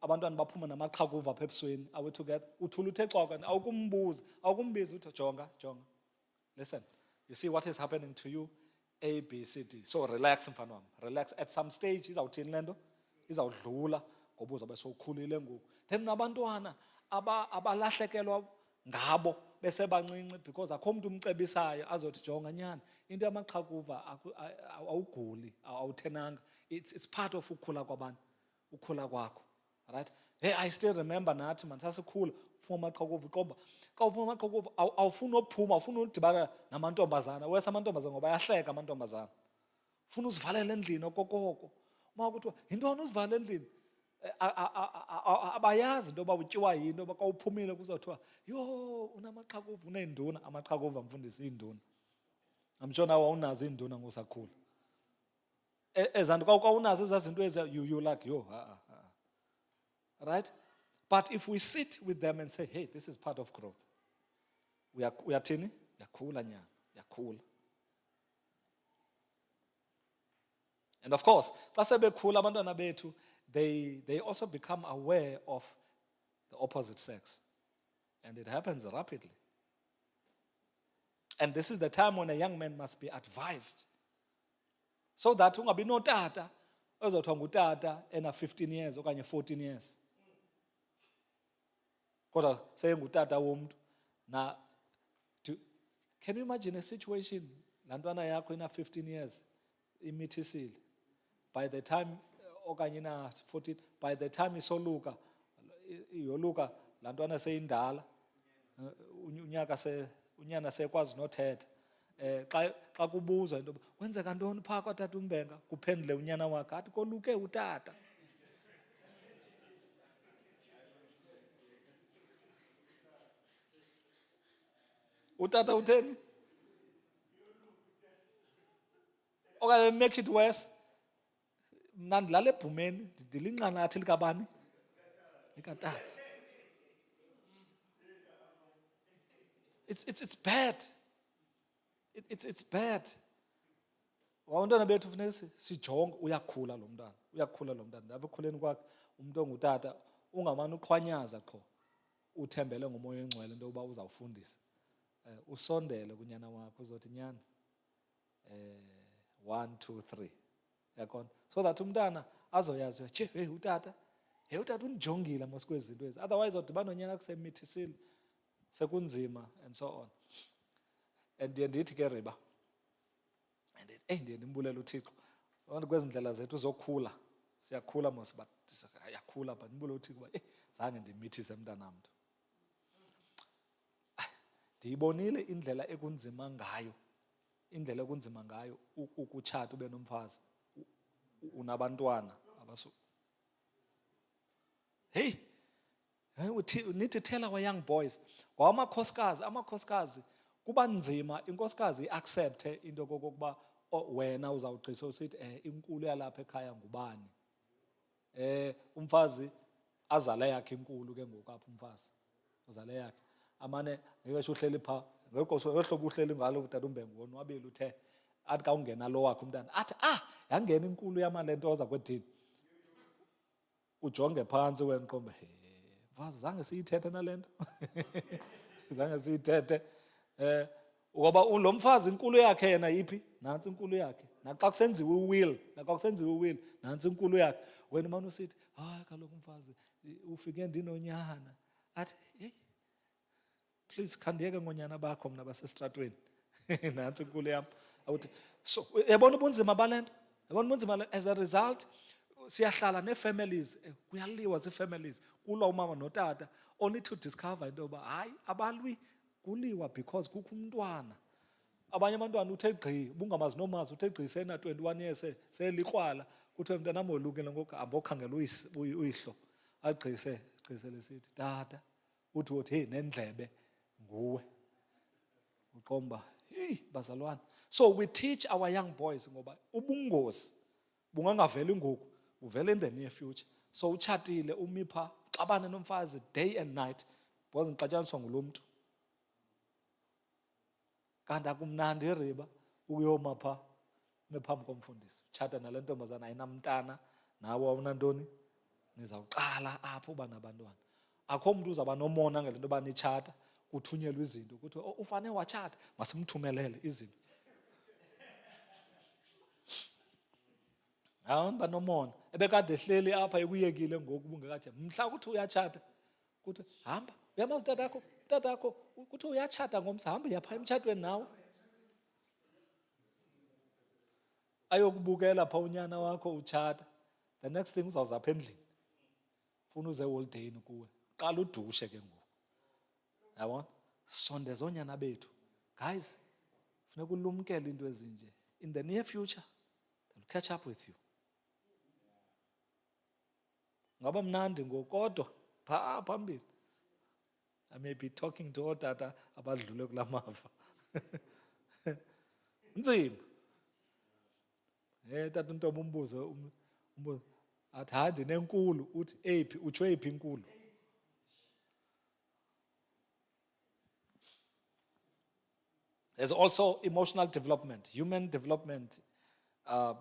Abantwana baphuma namaqhakuva apha ebusweni. Are we together? Uthula uthe xoka awukumbiza uthi jonga. Listen, you see what is happening to you? A, B, C, D. So relax mfana wami. Relax. At some stage izawuthini le nto? Izawudlula ngoba uzawube sowukhulile ngoku. Then nabantwana abalahlekelwa ngabo besebancinci because akho mntu umcebisayo azothi jonga nyana into yamaqhakuva awuguli awuthenanga. It's part of ukhula kwabantu, ukhula kwakho. Right? Hey, I still remember nathi man sasikhula uphuma amaqhakuva uqomba. Xa uphuma amaqhakuva awufuni ophuma, awufuni udibana namantombazana. Wesa amantombazana ngoba ayahleka amantombazana. Ufuna uzivalela endlini okokoko. Uma kuthiwa yintoni uzivalela endlini? Abayazi into yoba utyiwa yinto yoba xa uphumile kuzothiwa yho unamaqhakuva uneenduna. Amaqhakuva mfundisi iinduna. I'm sure nawe awunazo iinduna ngosakhula. Ezanto xa unazo ezaa zinto you like yo right? But if we sit with them and say, hey, this is part of growth. Uyathini? Uyakhula nyana, uyakhula. And of course, xa sebekhula abantwana bethu, they also become aware of the opposite sex. And it happens rapidly. And this is the time when a young man must be advised. So that ungabi notata, ozothiwa ngutata ena 15 years okanye 14 years. Kodwa seyengutata womntu. Now, can you imagine a situation, laa ntwana yakho ina 15 years, imithisile. By the time, okanye ina 14, by the time isoluka, iyoluka, laa ntwana seyindala, unyana sekwazi nothetha. Xa kubuzwa into wenzeka ntoni phaa kwatata uMbenga, kuphendule unyana wakhe athi koluke utata. Utata utheni? Okanye make it worse. Mna ndilala ebhumeni, ndilinqanathi likabani? Likatata. It's bad. It's bad. Abantwana bethu funeka sijonge uyakhula lo mntwana. Uyakhula lo mntwana. Lapha ekhuleni kwakhe umuntu ongutata ungamane uqhwanyaza qho. Uthembele ngomoya oyingcwele into yoba uzawufundisa. Usondele kunyana wakho uzothi nyana 1 2 3 yakona so that umntana azoyazi nje hey utata undijongile mos kwezi zinto ezi otherwise udibana nonyana kusemithisile sekunzima and so on. And ndithi ke riba and ndiye ndimbulela uThixo abantu kwezi ndlela zethu zokhula siyakhula mos but siyakhula but ndimbulela uThixo uba zange ndimithise mntanam mntu. Ndiyibonile indlela ekunzima ngayo ukutshata ube nomfazi unabantwana abaso. Hey, we need to tell our young boys ngoba amakhosikazi kuba nzima inkosikazi iaccepte into kokuba wena uzawugqisa usithi inkulu yalapha ekhaya ngubani. Umfazi azale yakhe inkulu ke ngoku apha umfazi uzale yakhe amane ngeke uhleli phaa ngeke uhlobo uhleli ngalo utata uMbengu wonwabile uthe athi ka ungena lo wakhe umntana athi yangena inkulu yamalentoza kwedini, ujonge phantsi wena qombe, mfazi zange siyithethe nale nto zange siyithethe. Ngoba lo mfazi inkulu yakhe yena yiphi, nantsi inkulu yakhe. Naxa kusenziwe uwill, nantsi inkulu yakhe. Wena manje usithi hayi kaloku mfazi ufike ndinonyana, athi hey please khandiyeke ngonyana bakho mna basestratweni nantsi inkulu yam. Awuthi so yabona ubunzima balento, yabona ubunzima. As a result siyahlala nee-families, kuyaliwa zii-families, kulwa umama notata, only to discover into yoba hayi abalwi, kuliwa because kukho umntwana. Abanye abantwana uthe gqi, ubungamazi nomazi, uthe gqi sena 21 years selikrwala, kuthiwe mntanam wolukile ngoku ambokhangela uyihlo, agqisele sithi tata, uthi hey nendlebe nguwe, uqomba bazalwane. So we teach our young boys ngoba ubungozi bungangaveli ngoku, buvela in the near future. So utshatile umi phaa, xabane nomfazi day and night because nixatyaniswa ngulo mntu. Kanti akumnandi riba ukuyoma phaa ume phambi komfundisi utshata nale ntombazana ayinamntana, nawe awunantoni, nizawuqala apho uba nabantwana. Akho mntu uzawuba nomona ngale nto yoba nitshata, kuthunyelwa izinto kuthiwe ufane watshata, masimthumelele izinto. Ba nomona ebekade ehleli apha ekuyekile ngoku ubungekathi mhla kuthi uyatshata, kuthi hamba uyamazi tatakho kuthi uyatshata ngomsa, hamba yapha emtshatweni nawe ayokubukela phaa unyana wakho utshata. The next thing uzawuza apha endlini funa uze eholideyini kuwe, qala udushe ke ngoku. Yabona, sondeza oonyana bethu. Guys, funeka ulumkele into ezinje. In the near future they'll catch up with you. Ngaba mnandi ngoku kodwa phaa phambili I may be talking to otata abadlule kulaa mava nzima. Tata untoba umbuze athi hayi ndinenkulu, uthi eyiphi, utsho eyiphi inkulu. There's also emotional development. Human development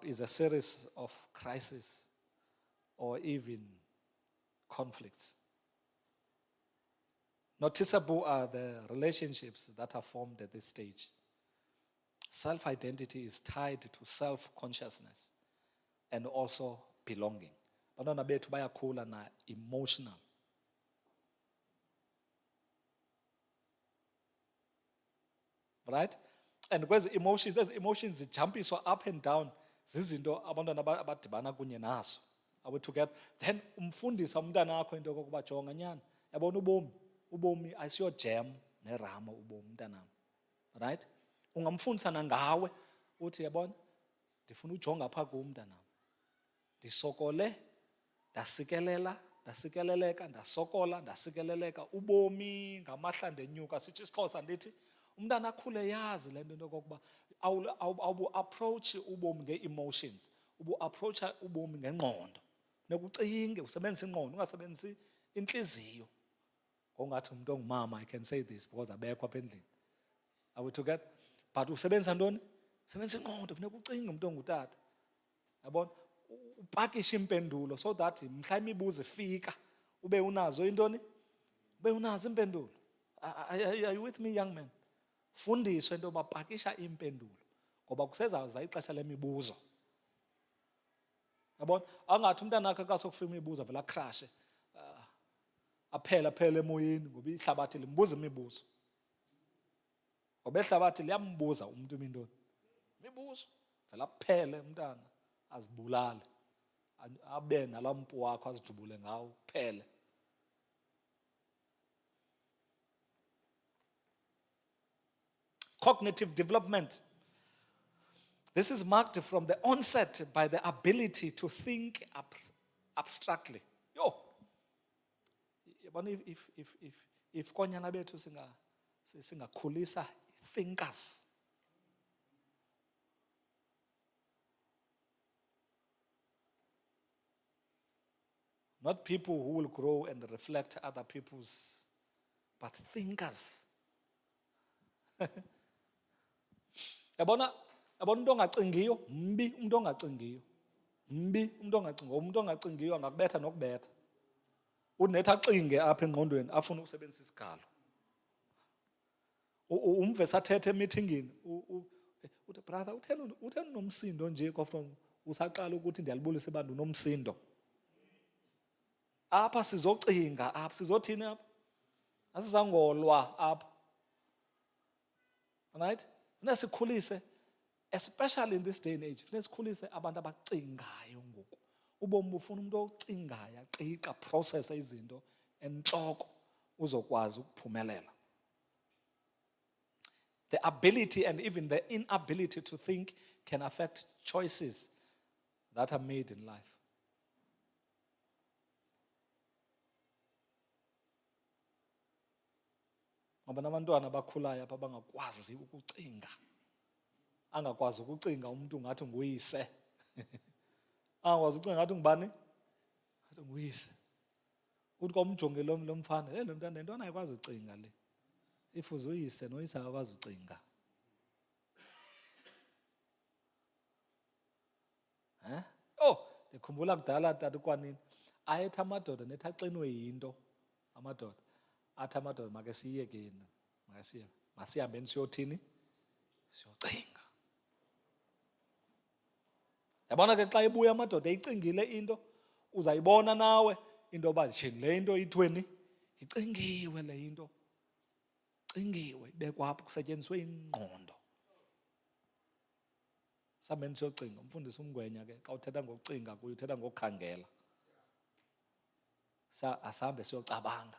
is a series of crises or even conflicts. Noticeable are the relationships that are formed at this stage. Self-identity is tied to self-consciousness and also belonging. Abantwana bethu bayakhula na emotional. Right? And kwezi emotions zijumpiswa up and down zizinto abantwana abadibana kunye nazo. Are we together? Then umfundisa umntana wakho into yokokuba jonga nyana, yabona ubomi ayisiyo jam nerama ubomi mntanam. Right? Ungamfundisa nangawe uthi yabona ndifuna ujonga phaa kum mntanam, ndisokole ndasikeleleka, ndasikeleleka, ubomi ngamahla ndenyuka. Sithi isiXhosa ndithi umntana akhule yazi le nto yokokuba awubu-approach ubomi ngee-emotions, ubu-approacha ubomi ngengqondo. Funeka ucinge, usebenzise ingqondo, ungasebenzisi intliziyo. Ngongathi umntu ongumama, I can say this because abekho apha endlini. Are we together? But usebenzisa ntoni? Usebenzisa ingqondo, funeka ucinge umntu ongutata. Yabona? Upakishe impendulo so that mhla imibuzo ifika ube unazo intoni? Ube unazo impendulo. Are you with me, young man? Fundiswe into yoba pakisha impendulo ngoba kusezawuza ixesha lemibuzo. Yabona? Angathi umntana wakhe xa sokufika imibuzo avela akrashe, aphele emoyeni ngoba ihlabathi limbuza imibuzo. Ngoba ihlabathi liyambuza umntu intoni? Imibuzo. Vela aphele umntana azibulale, abe nalaa mpu wakho azijubule ngawo kuphele. Cognitive development. This is marked from the onset by the ability to think abstractly. Yo, if konyana bethu singakhulisa thinkers, not people who will grow and reflect other people's, but thinkers. Yabona Yabona umuntu ongacingiyo mbi, umuntu ongacingiyo mbi, umuntu ongacingiyo, umuntu ongacingiyo angakubetha nokubetha. Unethi acinge apha engqondweni afune ukusebenzisa isigalo. Umve sathethe emithingini uthi brother utheni unomsindo nje kodwa usaqala ukuthi ndiyalibulisa ibandla unomsindo. Apha sizocinga apha sizothini apha? Asizangolwa apha. Right? Funeka sikhulise, especially in this day and age, funeka sikhulise abantu abacingayo ngoku. Ubomi bufuna umuntu ocingayo, aqiqa, process izinto enhloko uzokwazi ukuphumelela. The ability and even the inability to think can affect choices that are made in life. Ngoba nabantwana abakhulayo apha bangakwazi ukucinga. Angakwazi ukucinga umuntu ngathi nguyise. Angakwazi ukucinga ngathi ngubani? Ngathi nguyise. Uthi kwamjonge lo mfana, lo mntana lento ayikwazi ucinga le. Ifuze uyise noyise akakwazi ucinga. Ndikhumbula kudala tata kwanini ayethi amadoda nethi axinwe yinto amadoda. Athi amadoda make siyekeni, masihambeni siyothini? Siyocinga. Yabona ke xa ibuya amadoda eyicingile into, uzayibona nawe into yoba le into ithweni? Icingiwe le into. Cingiwe, ibekwa apho kusetyenziswe ingqondo. Sihambeni siyocinga. Umfundisi uMngwenya ke xa uthetha ngokucinga kuye uthetha ngokukhangela. Asihambe siyocabanga.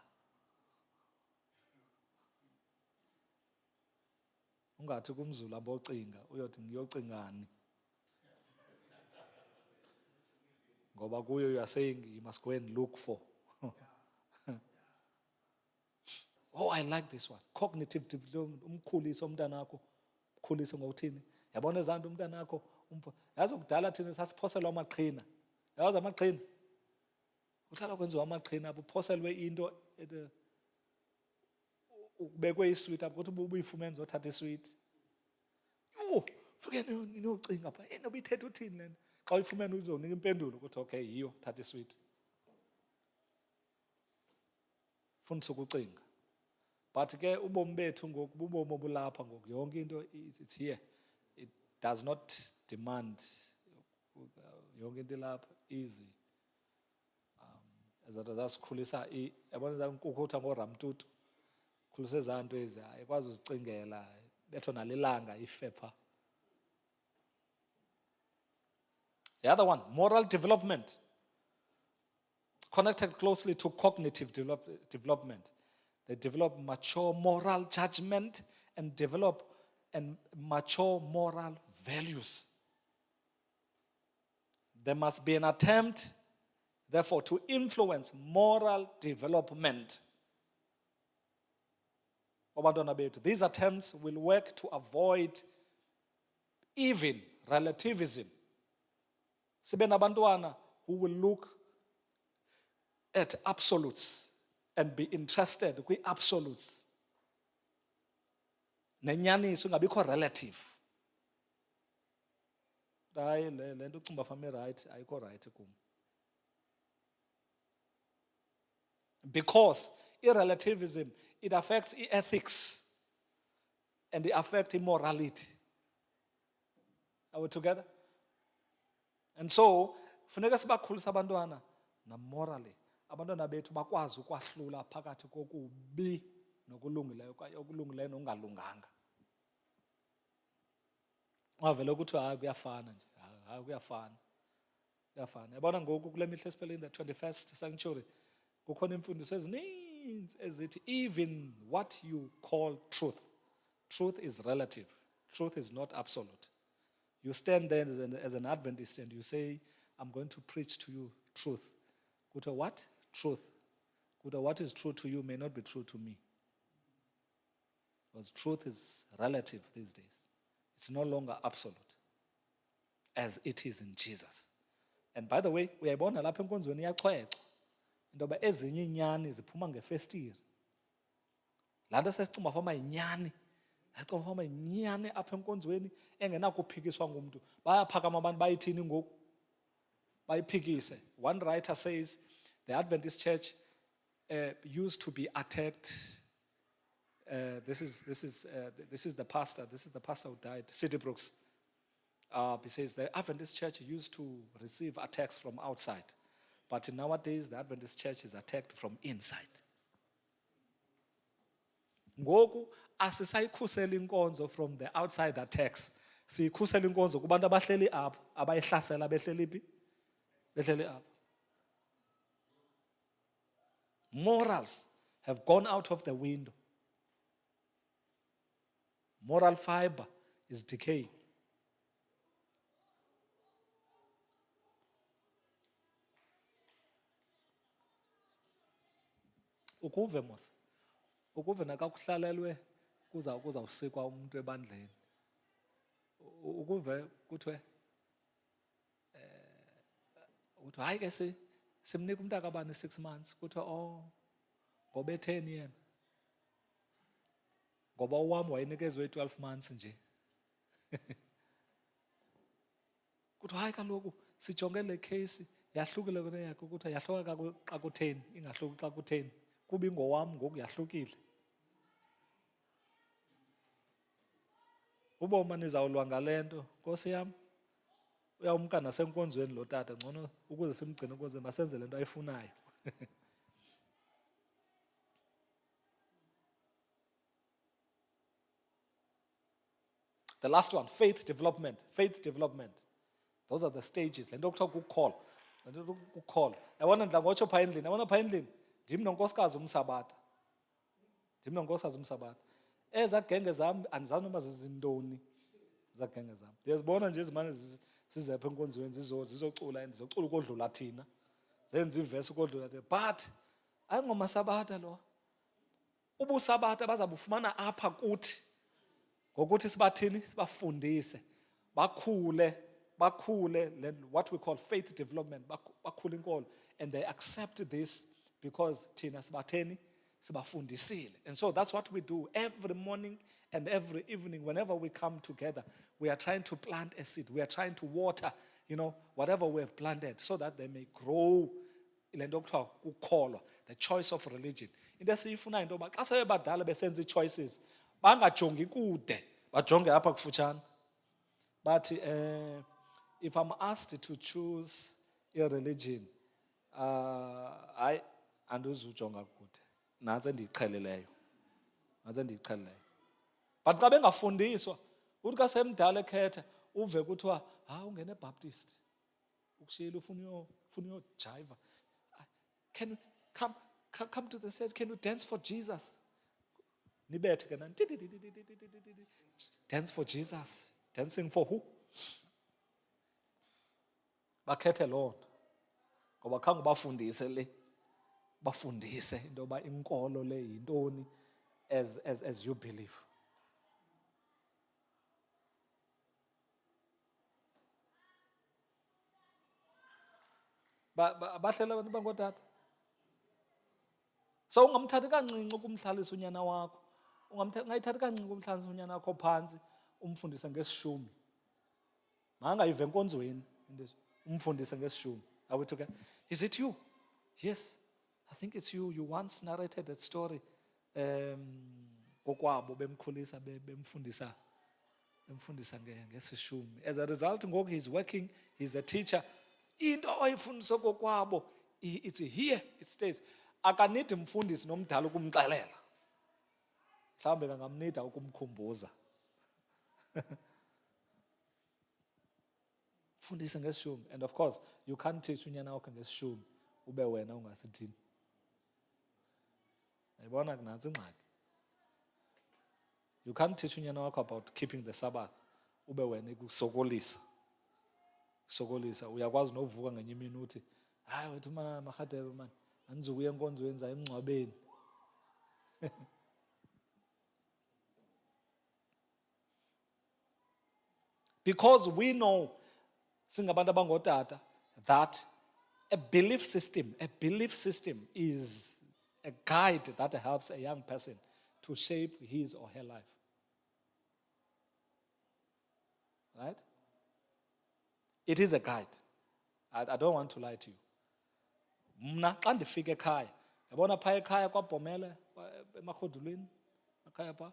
Ungathi kumZulu abocinga uyothi ngiyocingani. Ngoba kuyo you are saying you must go and look for. Oh, I like this one. Cognitive development. Umkhulise umntana wakho. Umkhulise ngokuthini? Yabona ezanto umntana wakho. Yazi kudala thina sasiphoselwa amaqhina. Yazi amaqhina. Uhlala kwenziwa amaqhina apho uphoselwe into ubekwe isweet apho ukuthi ubuyifumene uzothatha isweet. Fuke niyocinga pha. Noba ithethe uthini lena? Xa uyifumene uzonika impendulo ukuthi okay yiyo thatha isweet. Fundisa ukucinga. But ke ubomi bethu ngoku bubomi obulapha ngoku yonke into it's here. It does not demand yonke into lapha easy. Ezathu zasikhulisa yabona zankukutha ngoramtutu. Khulisa ezanto ezi ayikwazi uzicingela betho nalilanga ifepha. The other one, moral development, connected closely to cognitive development. They develop mature moral judgment and develop mature moral values. There must be an attempt, therefore, to influence moral development. These attempts will work to avoid even relativism. Sibe nabantwana who will look at absolutes and be interested kwi absolutes. Nenyaniso ingabikho relative. Hayi le nto ucinga fami right ayikho right kum. Because irrelativism, it affects ethics and it affects immorality. Are we together? And so, funeka sibakhulisa abantwana na morally. Abantwana bethu bakwazi ukwahlula phakathi kokubi nokulungileyo kwaye okulungileyo nokungalunganga. Wavele ukuthi hayi kuyafana nje. Hayi kuyafana. Kuyafana. Yabona ngoku kule mihla esiphele in the 21st century kukhona imfundiso ezininzi ezithi even what you call truth is relative. Truth is not absolute. You stand there as an Adventist and you say, I'm going to preach to you truth. Good, what? Truth. Good, what is true to you may not be true to me. Because truth is relative these days. It's no longer absolute as it is in Jesus. And by the way, uyayibona lapha enkonzweni iyachwechwa. Indoba ezinye inyani ziphuma ngefestiri. Laa nto sesicinga fama yinyani. Yacaba uhamba inyani apha enkonzweni engenakuphikiswa ngumuntu. Bayaphakama abantu bayithini ngoku? Bayiphikise. One writer says the Adventist church used to be attacked. This is the pastor who died, City Brooks. He says the Adventist church used to receive attacks from outside, but nowadays the Adventist church is attacked from inside. Ngoku asisayikhusela inkonzo from the outside attacks. Siyikhusela inkonzo kubantu abahleli apha, abayihlasela behleli phi? Behleli apha. Morals have gone out of the window. Moral fiber is decaying. Ukuve mos. Ukuve nakakuhlalelwe kuzawusikwa umuntu ebandleni. Ukuve kuthiwe hayi ke simnika umntaka abani 6 months, kuthiwe ngoba 10 yena. Ngoba uwami wayinikezwe 12 months nje. Kuthiwe hayi kaloku sijonge le case yahlukile kuneyakho, kuthiwe yahluka xa ku-10 ingahluki xa ku-10. Kuba ingowami ngoku yahlukile. Uboma nizawulwa ngale nto, Nkosi yam. Uyawumka nasenkonzweni lo tata, ngcono ukuze simgcine ukuze masenze le nto ayifunayo. The last one, faith development. Faith development. Those are the stages. Le nto kuthiwa kucall. Le nto kucall. Yabona ndidla ngotsho phaa endlini. Yabona phaa endlini ndim nonkosikazi umsabatha. Eza genge zam andizazi noba zizintoni eza genge zam. Ndiyazibona nje ezimane zizepha enkonzweni zizocula and zizocula ukodlula thina. Zenza ivesi ukodlula thina. But ayingomasabatha lo. Ubusabatha bazabufumana apha kuthi. Ngokuthi sibathini, sibafundise, bakhule, what we call faith development, bakhule inkolo, and they accept this because thina sibatheni, sibafundisile. And so that's what we do every morning and every evening. Whenever we come together, we are trying to plant a seed. We are trying to water, whatever we have planted, so that they may grow. The choice of religion. Into esiyifuna into yoba xa sebebadala besenza ii-choices, bangajongi kude, bajonge apha kufutshane. But if I'm asked to choose a religion, hayi andizujonga kude. Nantsi endiyiqhelileyo. But xa bengafundiswa, uthi xa semdala ekhetha, uve kuthiwa, ungene eBaptist. Ukushiyile ufuna uyojiva. Can you come to the church? Can you dance for Jesus? Nibethe ke nani. Dance for Jesus. Dancing for who? Bakhethe loo nto. Ngoba khange bafundise le. Bafundise into yoba inkolo le yintoni as you believe. Bahlela abantu bangotata. So ungamthathi kancinci ukumhlalisa unyana wakho. Ungayithathi kancinci ukumhlalisa unyana wakho phantsi, umfundise ngesishumi. Mangayive enkonzweni umfundise ngesishumi. Are we together? Is it you? Yes. I think it's you. You once narrated that story. Kokwabo bemkhulisa bemfundisa ngesishumi. As a result, ngoku he's working, he's a teacher. Into oyifundisa kokwabo, it's here, it stays. Akanidi mfundisi nomdala ukumxelela. Mhlawumbe kangamnida ukumkhumbuza. Mfundisa ngesishumi. And of course, you can't teach unyana wakho ngesishumi ube wena ungasithini. Yabona kunantsi ingxaki. You can't teach unyana wakho about keeping the Sabbath ube wena ikusokolisa. Uyakwazi novuka ngenye imini uthi, hayi wethu marhadebe man, andizukuya enkonzweni zayo emngcwabeni. Because we know, singabantu abangotata, that a belief system is a guide that helps a young person to shape his or her life. Right? It is a guide. I don't want to lie to you. Mna xa ndifika ekhaya, yabona phaa ekhaya kwaBhomele emarhodulweni, ekhaya phaa.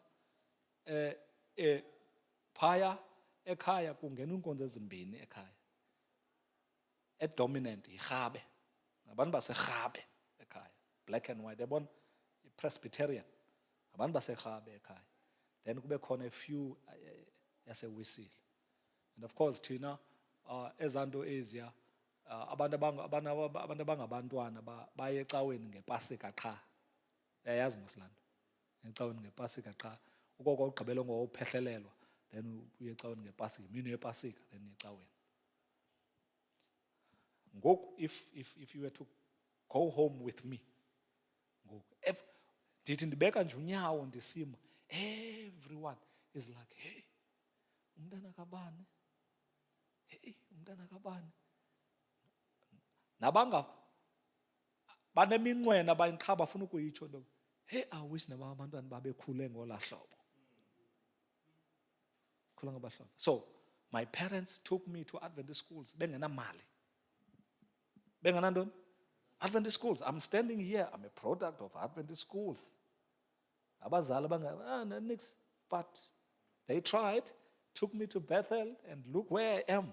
Phaya ekhaya kungena iinkonzo ezimbini ekhaya. Edominant yirhabe. Ngabantu baserhabe ekhaya. Black and white. Yabona iPresbyterian. Ngabantu baserhabe ekhaya. Then kube khona a few yaseWisile. And of course thina ezanto eziya abantu abangabantwana baye ecaweni ngepasika qha. Yayazi moslando. Ecaweni ngepasika qha. Ukoko ugqibele ngophehlelelwa, then uye ecaweni ngepasika, imini yepasika, then ecaweni. Ngoku if you were to go home with me, ngoku ndithi ndibeka nje unyawo ndisima, everyone is like, hey, umntana kabani, hey, umntana kabani. Nabanga baneminqwena bayinqaba bafuna ukuyitsho nto, hey, I wish naba abantwana babekhule ngola hlobo. Khula ngabahlobo. So my parents took me to Adventist schools bengenamali. Bengenantoni? Adventist schools. I'm standing here, I'm a product of Adventist schools. Abazali nix, but they tried, took me to Bethel, and look where I am.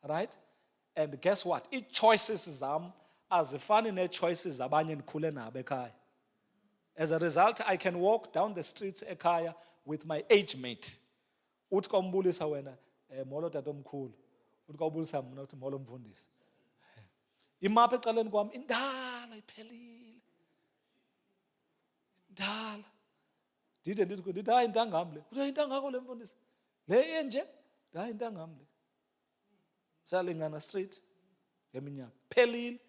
Right? And guess what? Each choices zam azifani nee-choices abanye ndikhule nabo ekhaya. As a result, I can walk down the streets ekhaya with my age mate. Uthi ka umbulisa wena, molo tatomkhulu. Uthi ka ubulisa mna uthi molo mfundisi. Imapha ecaleni kwam indala iphelile. Indala. Ndithi hayi intangam le. Uthi intangako le mfundisi. Le enje? Hayi intangam le. Salingana street ngeminyaka. Phelile.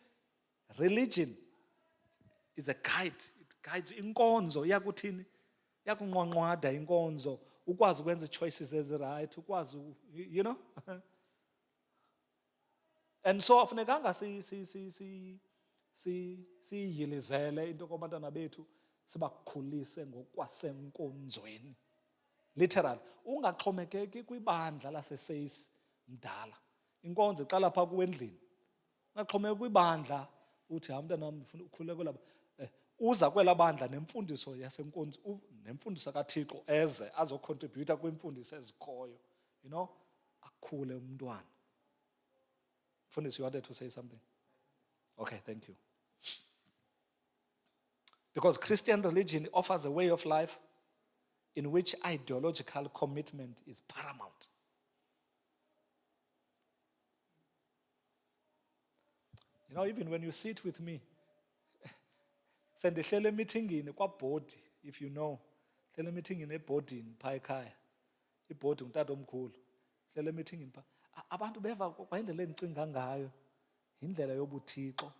Religion is a guide. It guides inkonzo yakuthini? Yakunqwanqwada inkonzo. Ukwazi ukwenza choices eziright, ukwazi, you know? And so afunekanga siyilizele into kubantwana bethu sibakhulise ngokwasenkonzweni. Literal, ungaxhomekeki kwibandla laseseyisi mdala. Inkonzo iqala phaa kuwe endlini. Ungaxhomekeki kwibandla uthi mntana wam ufuna ukhulule kwelaa uza kwelaa bandla nemfundiso yasenkonzo, nemfundiso kaThixo eze azocontributa kwimfundiso ezikhoyo. You know, akhule umntwana. Mfundisi, you wanted to say something? Okay, thank you. Because Christian religion offers a way of life in which ideological commitment is paramount. You know, even when you sit with me, sendihlele meetingini kwabhodi, if you know, hlele meetingini ebhodini phaa ekhaya. Ibhodi ngutata omkhulu. Hlele meetingini phaa. Abantu beva kwayindlela endicinga ngayo, yindlela yobuthixo.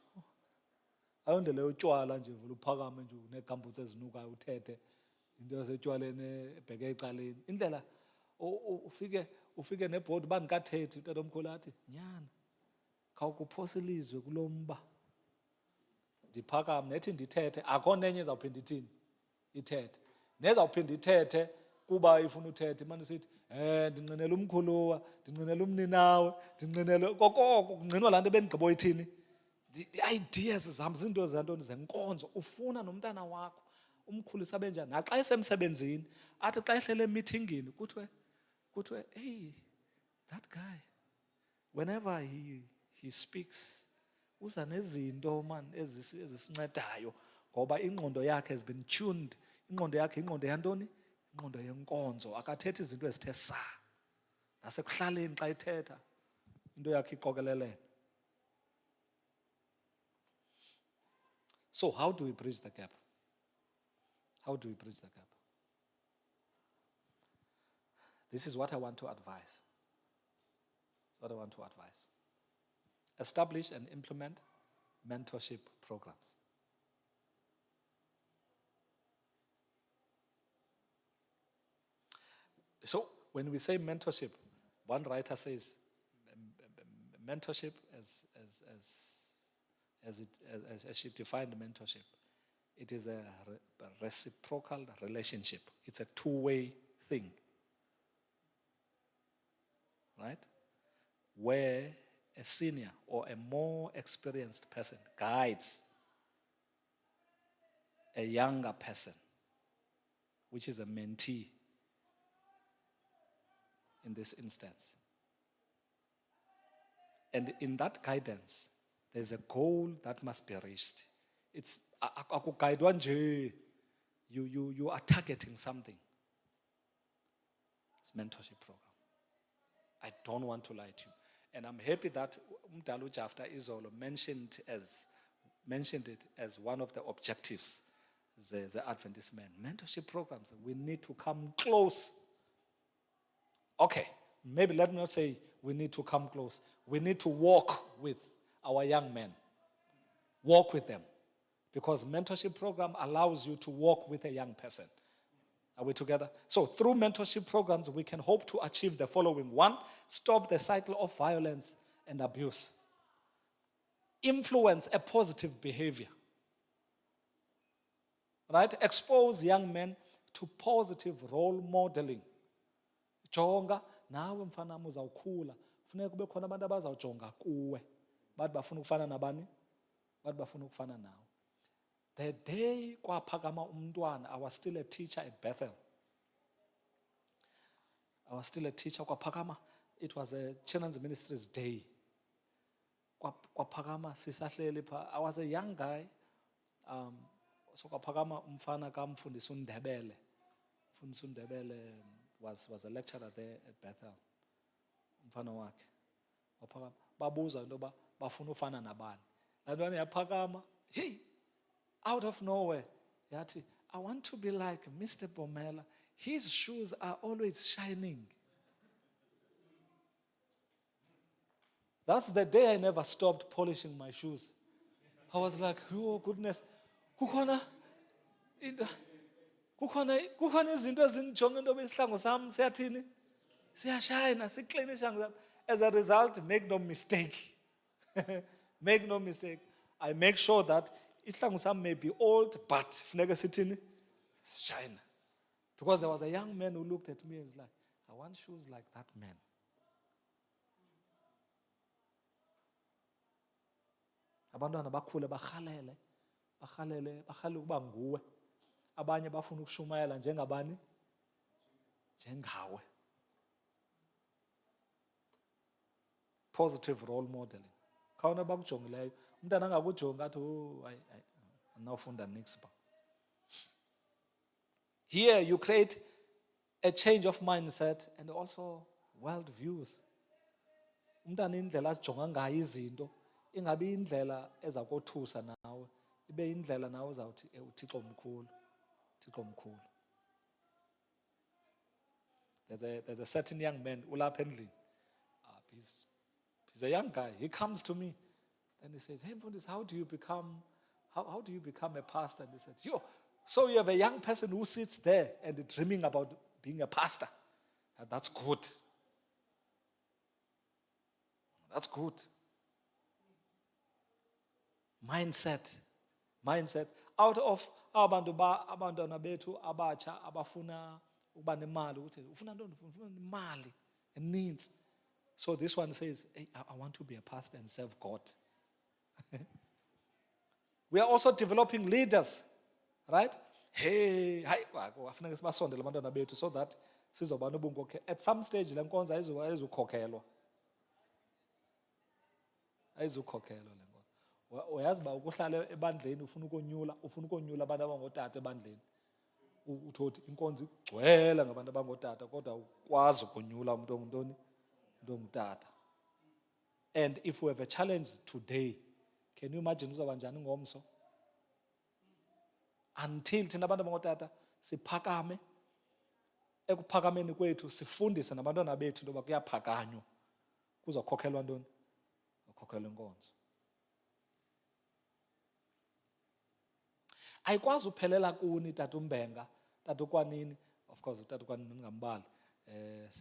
Ayondlela yotywala nje vele uphakame nje uneegambutsi ezinukayo uthethe into yasetywaleni ebheke ecaleni. Indlela ufike nebhodi bandikathethi utata omkhulu athi, nyana, khawukuphosa ilizwe kulo mba. Ndiphakame nethi ndithethe, akho nenye ezawuphinda ithini ithethe. Nezawuphinda ithethe kuba ifuna uthethe imane sithi ndinqinela umkhuluwa, ndinqinela umninawe, ndinqinela kokoko kungqinwa laa nto bendigqiboyithini. The-ideas zam zinto zantoni zenkonzo. Ufuna nomntana wakho umkhulisa benjani. Naxa esemsebenzini athi xa ehlele emithingini kuthiwe, hey, that guy, whenever he speaks, uza nezinto man ezisincedayo ngoba ingqondo yakhe has been tuned. Ingqondo yakhe ingqondo yantoni? Ingqondo yenkonzo. Akathethi izinto ezithe saa. Nasekuhlaleni xa ithetha into yakhe iqokelelene. So how do we bridge the gap? How do we bridge the gap? This is what I want to advise. That's what I want to advise. Establish and implement mentorship programs. So when we say mentorship, one writer says mentorship as she defined mentorship, it is a reciprocal relationship. It's a two-way thing. right? Where a senior or a more experienced person guides a younger person, which is a mentee in this instance. And in that guidance, there's a goal that must be reached. It's akuguidwa nje. You are targeting something. It's mentorship program. I don't want to lie to you. And I'm happy that Umdalu Jafta Izolo mentioned it as one of the objectives, the Adventist Men. Mentorship programs, we need to come close. Okay, maybe let me not say we need to come close. We need to walk with our young men. Walk with them. Because mentorship program allows you to walk with a young person. Are we together? So through mentorship programs, we can hope to achieve the following. 1, stop the cycle of violence and abuse. Influence a positive behavior. Right? Expose young men to positive role modeling. Jonga, nawe mfana uzawukhula. Funeka kube khona abantu abazawujonga kuwe. Bathi bafuna ukufana nabani? Bathi bafuna ukufana nawe. The day kwaphakama umntwana, I was still a teacher at Bethel. I was still a teacher. Kwaphakama, it was a Children's Ministries Day. Kwaphakama sisahleli pha. I was a young guy. So kwaphakama umfana kamfundisi uNdebele. Mfundisi uNdebele was a lecturer there at Bethel. Umfana wakhe. Kwaphakama babuza into ba bafuna ufana nabani. Lantwana yaphakama. Hey, out of nowhere, yathi, I want to be like Mr. Bomela. His shoes are always shining. That's the day I never stopped polishing my shoes. I was like, oh goodness, kukhona izinto ezingijonga into besihlangu sami siyathini? Siyashayina, sikline isihlangu sami. As a result, make no mistake. Make no mistake. I make sure that isihlangu sami may be old, but funeka sithini? Shine. Because there was a young man who looked at me and was like, I want shoes like that man. Abantwana bakhule bakhalele ukuba nguwe. Abanye bafuna ukushumayela njengabani? Njengawe. Positive role modeling. Khawuna bakujongileyo. Umntana angakujonga athi andinawufunda nix ba. Here you create a change of mindset and also world views. Umntana indlela ajonga ngayo izinto ingabi indlela ezakothusa nawe, ibe indlela nawe uzawuthi uThixo mkhulu, Thixo mkhulu. There's a certain young man ulapha endlini. He's a young guy. He comes to me and he says, hey Mfundisi, how do you become a pastor? And he says, so you have a young person who sits there and dreaming about being a pastor. And that's good. That's good. Mindset. Out of abantwana bethu abatsha abafuna ukuba nemali, uthi ufuna imali, it needs. So this one says, hey, I want to be a pastor and serve God. We are also developing leaders, right? Hey, afuneka sibasondele abantwana bethu so that sizoba nobunkokheli. At some stage le nkonzo ayizukhokhelwa. Ayizukhokhelwa le nkonzo. Uyazi ba ukuhlala ebandleni ufuna ukonyula abantu abangotata ebandleni. Uthi inkonzo igcwele ngabantu abangotata kodwa ukwazi ukonyula umuntu ongutoni? Ongutata. And if we have a challenge today, can you imagine uzaba njani ngomso? Until thina abantu abangotata siphakame, ekuphakameni kwethu sifundise nabantwana bethu into yoba kuyaphakanywa, kuzokhokhelwa ntoni? Kukhokhelwa inkonzo. Ayikwazi uphelela kuni Tata uMbenga, Tata uKwanini, of course uTata uKwanini ngambali,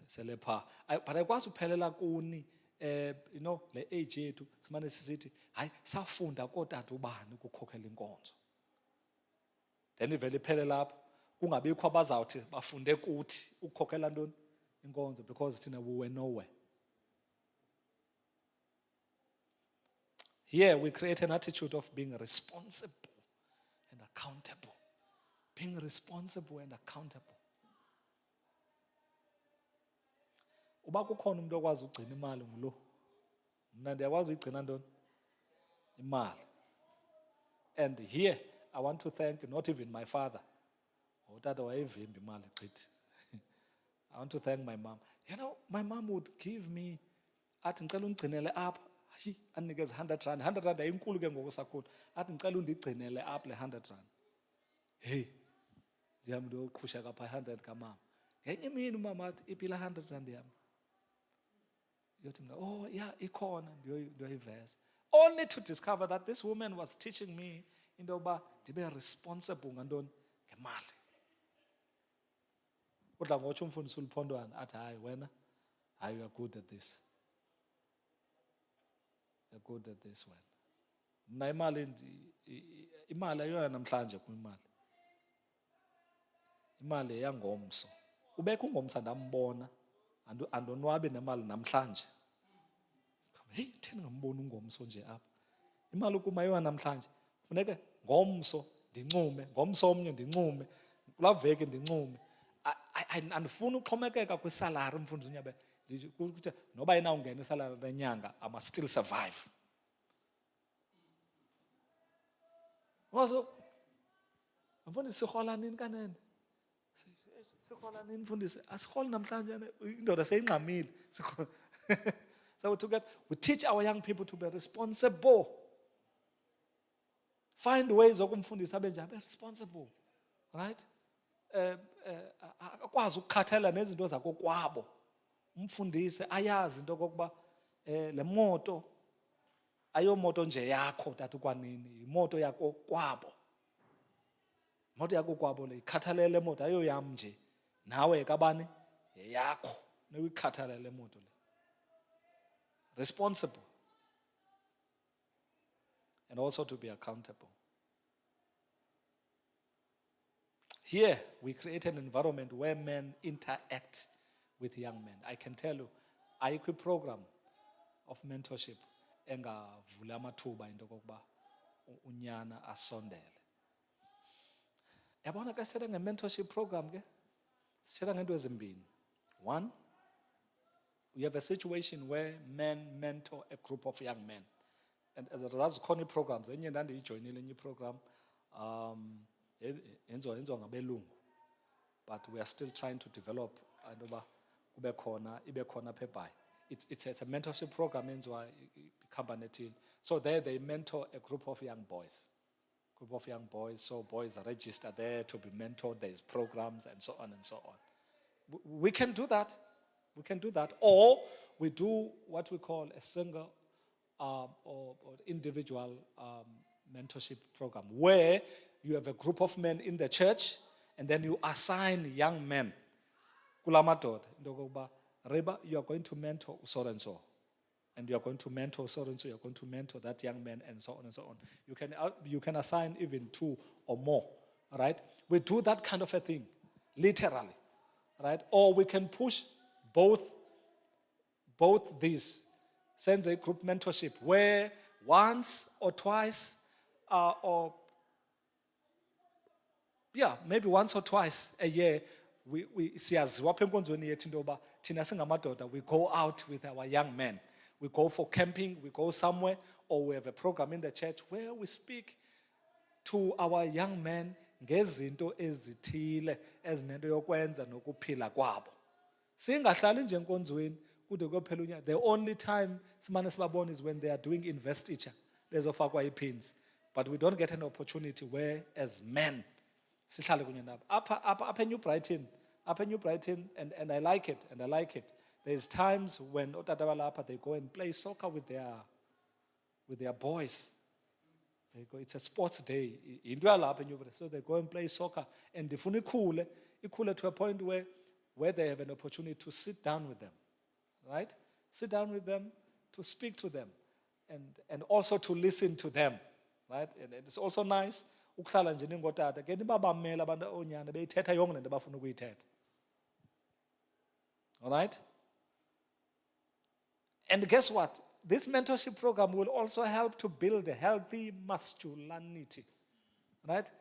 selepha. But ayikwazi uphelela kuni, le age yethu simane sisithi hayi safunda koTata ubani ukukhokhela inkonzo. Then ivele iphele lapho, kungabikho abazawuthi bafunde kuthi ukukhokhela ntoni? Inkonzo, because thina we were nowhere. Here we create an attitude of being responsible and accountable. Being responsible and accountable. Uba kukhona umuntu okwazi ukugcina imali ngulo. Mna ndiyakwazi uyigcina ntoni? Imali. And here I want to thank not even my father. Utata wayevimba imali gqithi. I want to thank my mom. You know, my mom would give me, athi ngicela ungigcinele apha. Hayi, andinikeze 100 rand. 100 rand ayinkulu ke ngoku sakhula. Athi ngicela undigcinele apha le 100 rand. Hey, ndihamba ndiyoqhusha kapha 100 kamama. Ngenye imini umama athi iphi 100 rand yami? Yothi mina, oh yeah, ikhona ndiyoyiveza. Only to discover that this woman was teaching me into yokuba ndibe responsible ngantoni? Ngemali. Kodwa ngotsho umfundisi uLuphondwana athi hayi wena, hayi you are good at this. You're good at this wena. Mna imali ayoya namhlanje kwimali. Imali yangomso. Ubekho ungomsa ndambona, andonwabi nemali namhlanje. Hey, thina ngambona ungomso nje apha. Imali kuma ayoya namhlanje. Funeke ngomso ndincume, ngomso omnye ndincume, kulaa veki ndincume. Andifuna uxhomekeka kwisalari mfundisi uNyabe. Ukuthi noba inawungena isalari lenyanga, I must still survive. Also, mfundisi sirhola nini kanene? Sirhola nini mfundisi? Asirholi namhlanje indoda seyingxamile. So we teach our young people to be responsible. Find ways okumfundisa abe njani, be responsible. Right? Akwazi ukukhathalela nezinto zakokwabo. Umfundise ayazi into okokuba le moto ayomoto nje yakho tata ukwanini, imoto yakho kwabo. Imoto yakho kwabo le ikhathalele moto ayoyam nje. Nawe kabani yakho nokukhathalela moto le. Responsible. And also to be accountable. Here, we create an environment where men interact with young men. I can tell you, ayikho program of mentorship engavula amathuba into kokuba unyana asondele. Yabona ke sithetha nge-mentorship program ke, sithetha ngento ezimbini. One, we have a situation where men mentor a group of young men. And as a result, khona programs enye ndandiyijoyinile enye program yenziwa ngabelungu, but we are still trying to develop intoba ibe khona apha eBhayi. It's a mentorship program enziwa company team. So there they mentor a group of young boys. So boys are registered there to be mentored. There's programs and so on and so on. We can do that. Or we do what we call a single or individual mentorship program, where you have a group of men in the church and then you assign young men. Kulamadoda, Reba, you are going to mentor so and so. And you are going to mentor so and so, you are going to mentor that young man, and so on and so on. You can assign even 2 or more. All right? We do that kind of a thing, literally. Right? Or we can push both these, send a group mentorship where once or twice, maybe once or twice a year, we go out with our young men. We go for camping, we go somewhere, or we have a program in the church where we speak to our young men ngezinto ezithile ezinento yokwenza nokuphila kwabo. Singahlali nje enkonzweni kude kuyophela unyaka. The only time simane sibabona is when they are doing investiture bezofakwa ipins. But we don't get an opportunity where as men sihlale kunye nabo. Apha eNew Brighton, and I like it. There's times when otata balapha they go and play soccer with their boys. They go, it's a sports day. So they go and play soccer. And ndifuna ikhule to a point where they have an opportunity to sit down with them. Right? Sit down with them, to speak to them, and also to listen to them. Right? And it's also nice ukuhlala nje ningotata ke nibabamela abantu onyana beyithetha yonke lento abafuna ukuyithetha. All right? And guess what? this mentorship program will also help to build a healthy masculinity. Right?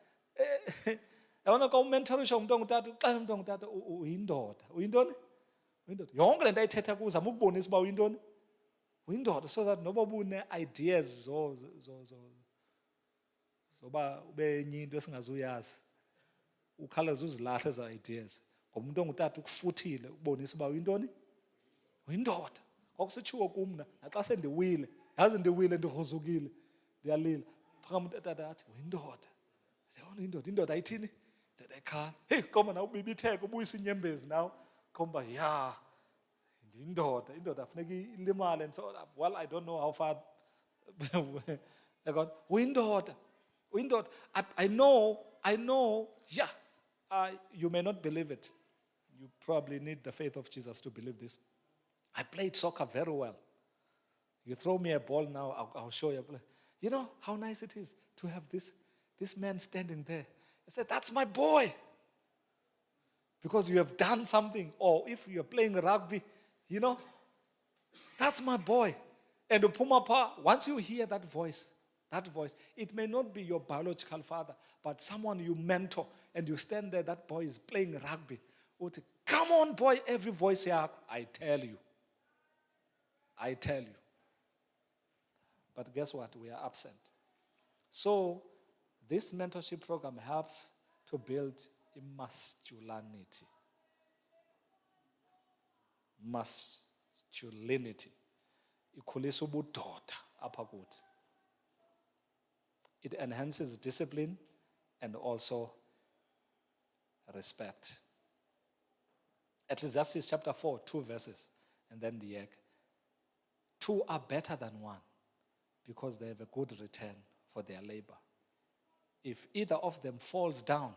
Yabona xa umentorisha umuntu ongutata, uxelela umuntu ongutata uyindoda. Uyintoni? Uyindoda. Yonke le nto ayithetha kuyo uzama ukubonisa uba uyintoni? Uyindoda, so that noba ubune-ideas zoba ube enye into esingazuyazi, ukhawuleze uzilahle ezo ideas. Ngoba umuntu ongutata ukufuthile ukubonisa uba uyintoni? Uyindoda. Kwakusitshiwo kumna, naxa sendiwile, yazi ndiwile ndigruzukile, ndiyalila. Phakama utata athi, uyindoda. Yabona indoda ayithini? Indoda ayikhala. Hey, koma nawe ubibitheke, ubuyisa inyembezi nawe. Komba, yeah, indoda funeka ilimale. And so, well, I don't know how far. Uyindoda. I know, yeah. You may not believe it. You probably need the faith of Jesus to believe this. I played soccer very well. You throw me a ball now, I'll show you. You know how nice it is to have this man standing there. I said, that's my boy. Because you have done something. Or if you're playing rugby, that's my boy. And Pumapa, once you hear that voice, it may not be your biological father, but someone you mentor, and you stand there, that boy is playing rugby. Come on, boy, every voice here, I tell you. But guess what? We are absent. So, this mentorship program helps to build masculinity. Masculinity. Ikhulisa ubudoda apha kuthi. It enhances discipline and also respect. Ecclesiastes chapter 4, 2 verses, and then the egg. 2 are better than 1 because they have a good return for their labor. If either of them falls down,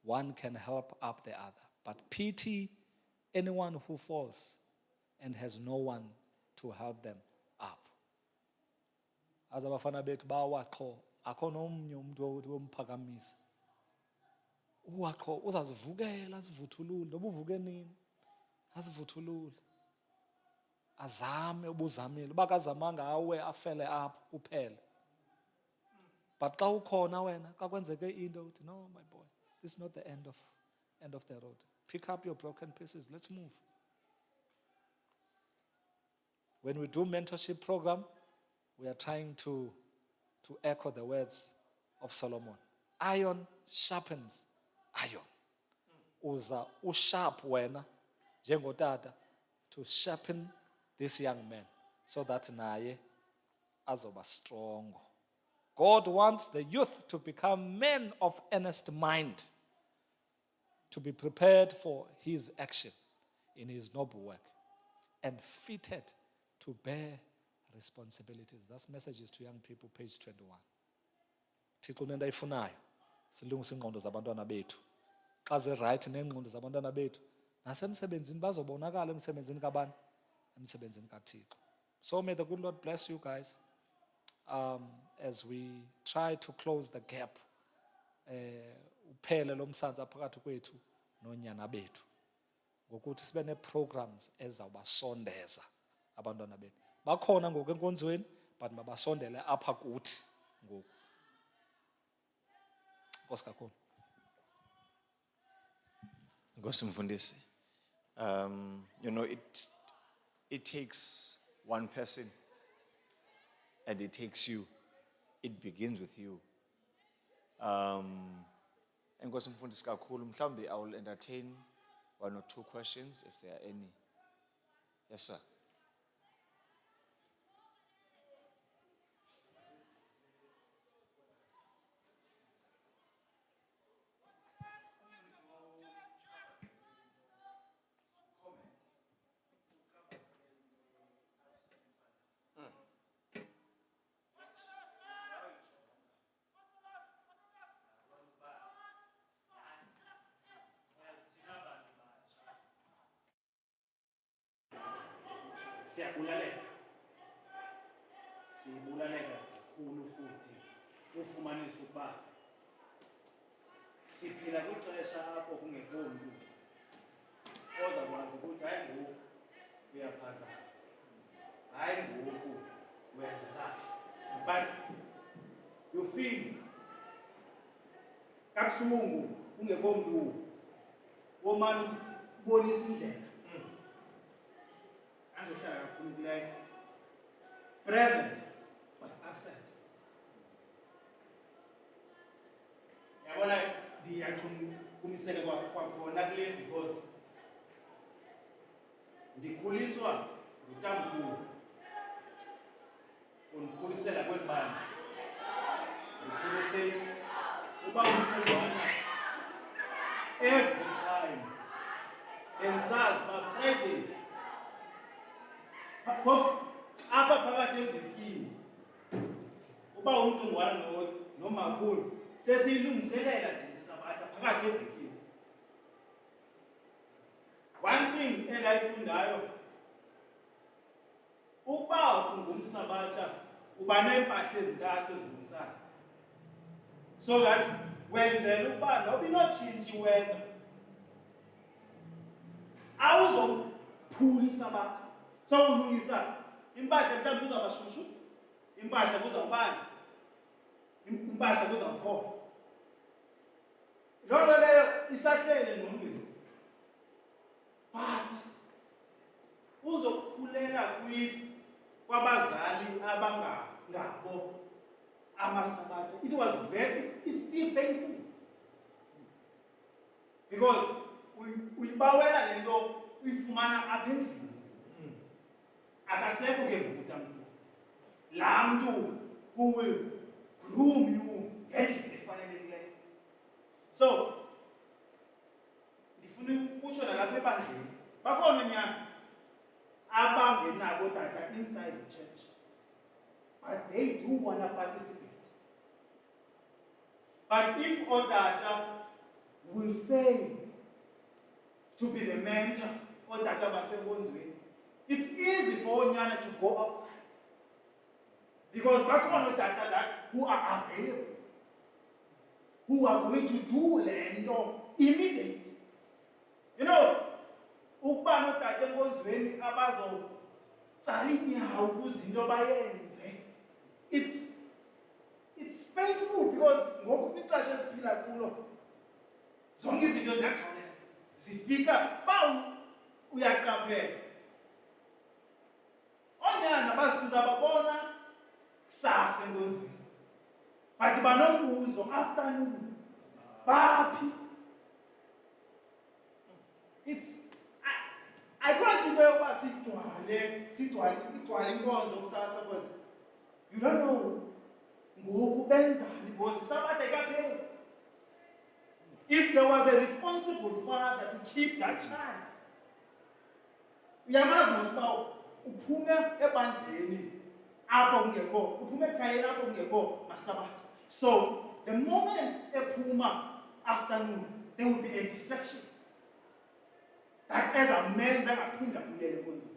one can help up the other. But pity anyone who falls and has no one to help them up. As abafana bethu bawaqho, akho nomnye umuntu womphakamisa. Uwaqho uzazivukela azivuthulule, noba uvuke nini, azivuthulule. Azame ubuzamile, uba kazamanga awe afele apho kuphela. But xa ukhona wena, xa kwenzeke into uthi, no, my boy, this is not the end of the road. Pick up your broken pieces, let's move. When we do mentorship program, we are trying to echo the words of Solomon. Iron sharpens iron. Uza usharp wena, njengotata, to sharpen this young man, so that naye azoba strong. God wants the youth to become men of earnest mind, to be prepared for his action in his noble work, and fitted to bear responsibilities. That's messages to young people, page 21. Thixo unento ayifunayo, silungise ingqondo zabantwana bethu. Xa zirayithi nengqondo zabantwana bethu, nasemsebenzini bazobonakala emsebenzini kabani? Emsebenzini kaThixo. So may the good Lord bless you guys as we try to close the gap. Uphele lo msantsa phakathi kwethu nonyana bethu. Ngokuthi sibe ne-programs ezawubasondeza abantwana bethu. Bakhona ngoku enkonzweni, but mabasondele apha kuthi ngoku. Nkosi kakhulu. Nkosi mfundisi. It takes one person and it takes you. It begins with you. Nkosi mfundisi kakhulu, mhlawumbe I will entertain 1 or 2 questions if there are any. Yes, sir. Sibulaleka kakhulu futhi ufumanisa ukuba siphila kwixesha apho kungekho mntu ozakwazi ukuthi hayi ngoku uyaphazama, hayi ngoku wenza kahle. But you feel kabuhlungu ungekho mntu womane ubonisa indlela. Angizohlala kakhulu kuleyo. Present but absent. Yabona ndiyachukumisela kwakhona kule because ndikhuliswa ngutamkhulu undikhulisela kweli bani ndikhulise uba umqondwana every time endisazi uba Friday apha phakathi evekini uba umqondwana nomakhulu sesiyilungiselela thina Sabatha phakathi evekini. One thing endayifundayo ukuba ungumsabatha uba neempahla ezintathu ezilungisayo so that wenzela ukuba noba inotshintsha iweather awuzophula isabatha so ulungisa impahla mhlawumbi kuzawuba shushu, impahla kuzawubanda, impahla kuzawuphola. Loo nto leyo isahlele engqondweni. But uzokukhulela kwabazali abangabo amasabatha. It's still painful. Because uyibawela le nto uyifumana apha endlini. Akasekho ke ngoku utamkhulu. Laa mntu who will groom you ngendlela efanelekileyo. So, ndifuna ukutsho nalapha ebandleni. Bakhona nyana abangenabo ootata inside the church. But they do want to participate. But if ootata will fail to be the mentor, ootata basenkonzweni, it's easy for onyana to go outside. Because bakhona ootata that who are available, who are going to do le nto immediately. You know, ukuba nootata enkonzweni abazotsala iinyawo ukuze into bayenze, it's painful because ngoku kwixesha esiphila kulo zonke izinto ziyakhawuleza zifika ba uyaqaphela onyana basiza babona kusasa enkonzweni but banombuzo afternoon baphi. I can't remember what igcwale inkonzo kusasa but you don't know ngoku benzani because isabatha ikaphela. If there was a responsible father to keep that child, uyamazi usiba uphume ebandleni apho kungekho, uphume ekhayeni apho kungekho masabatha. So the moment ephuma afternoon, there will be a distraction that as a man angaphinda kuyele konzo.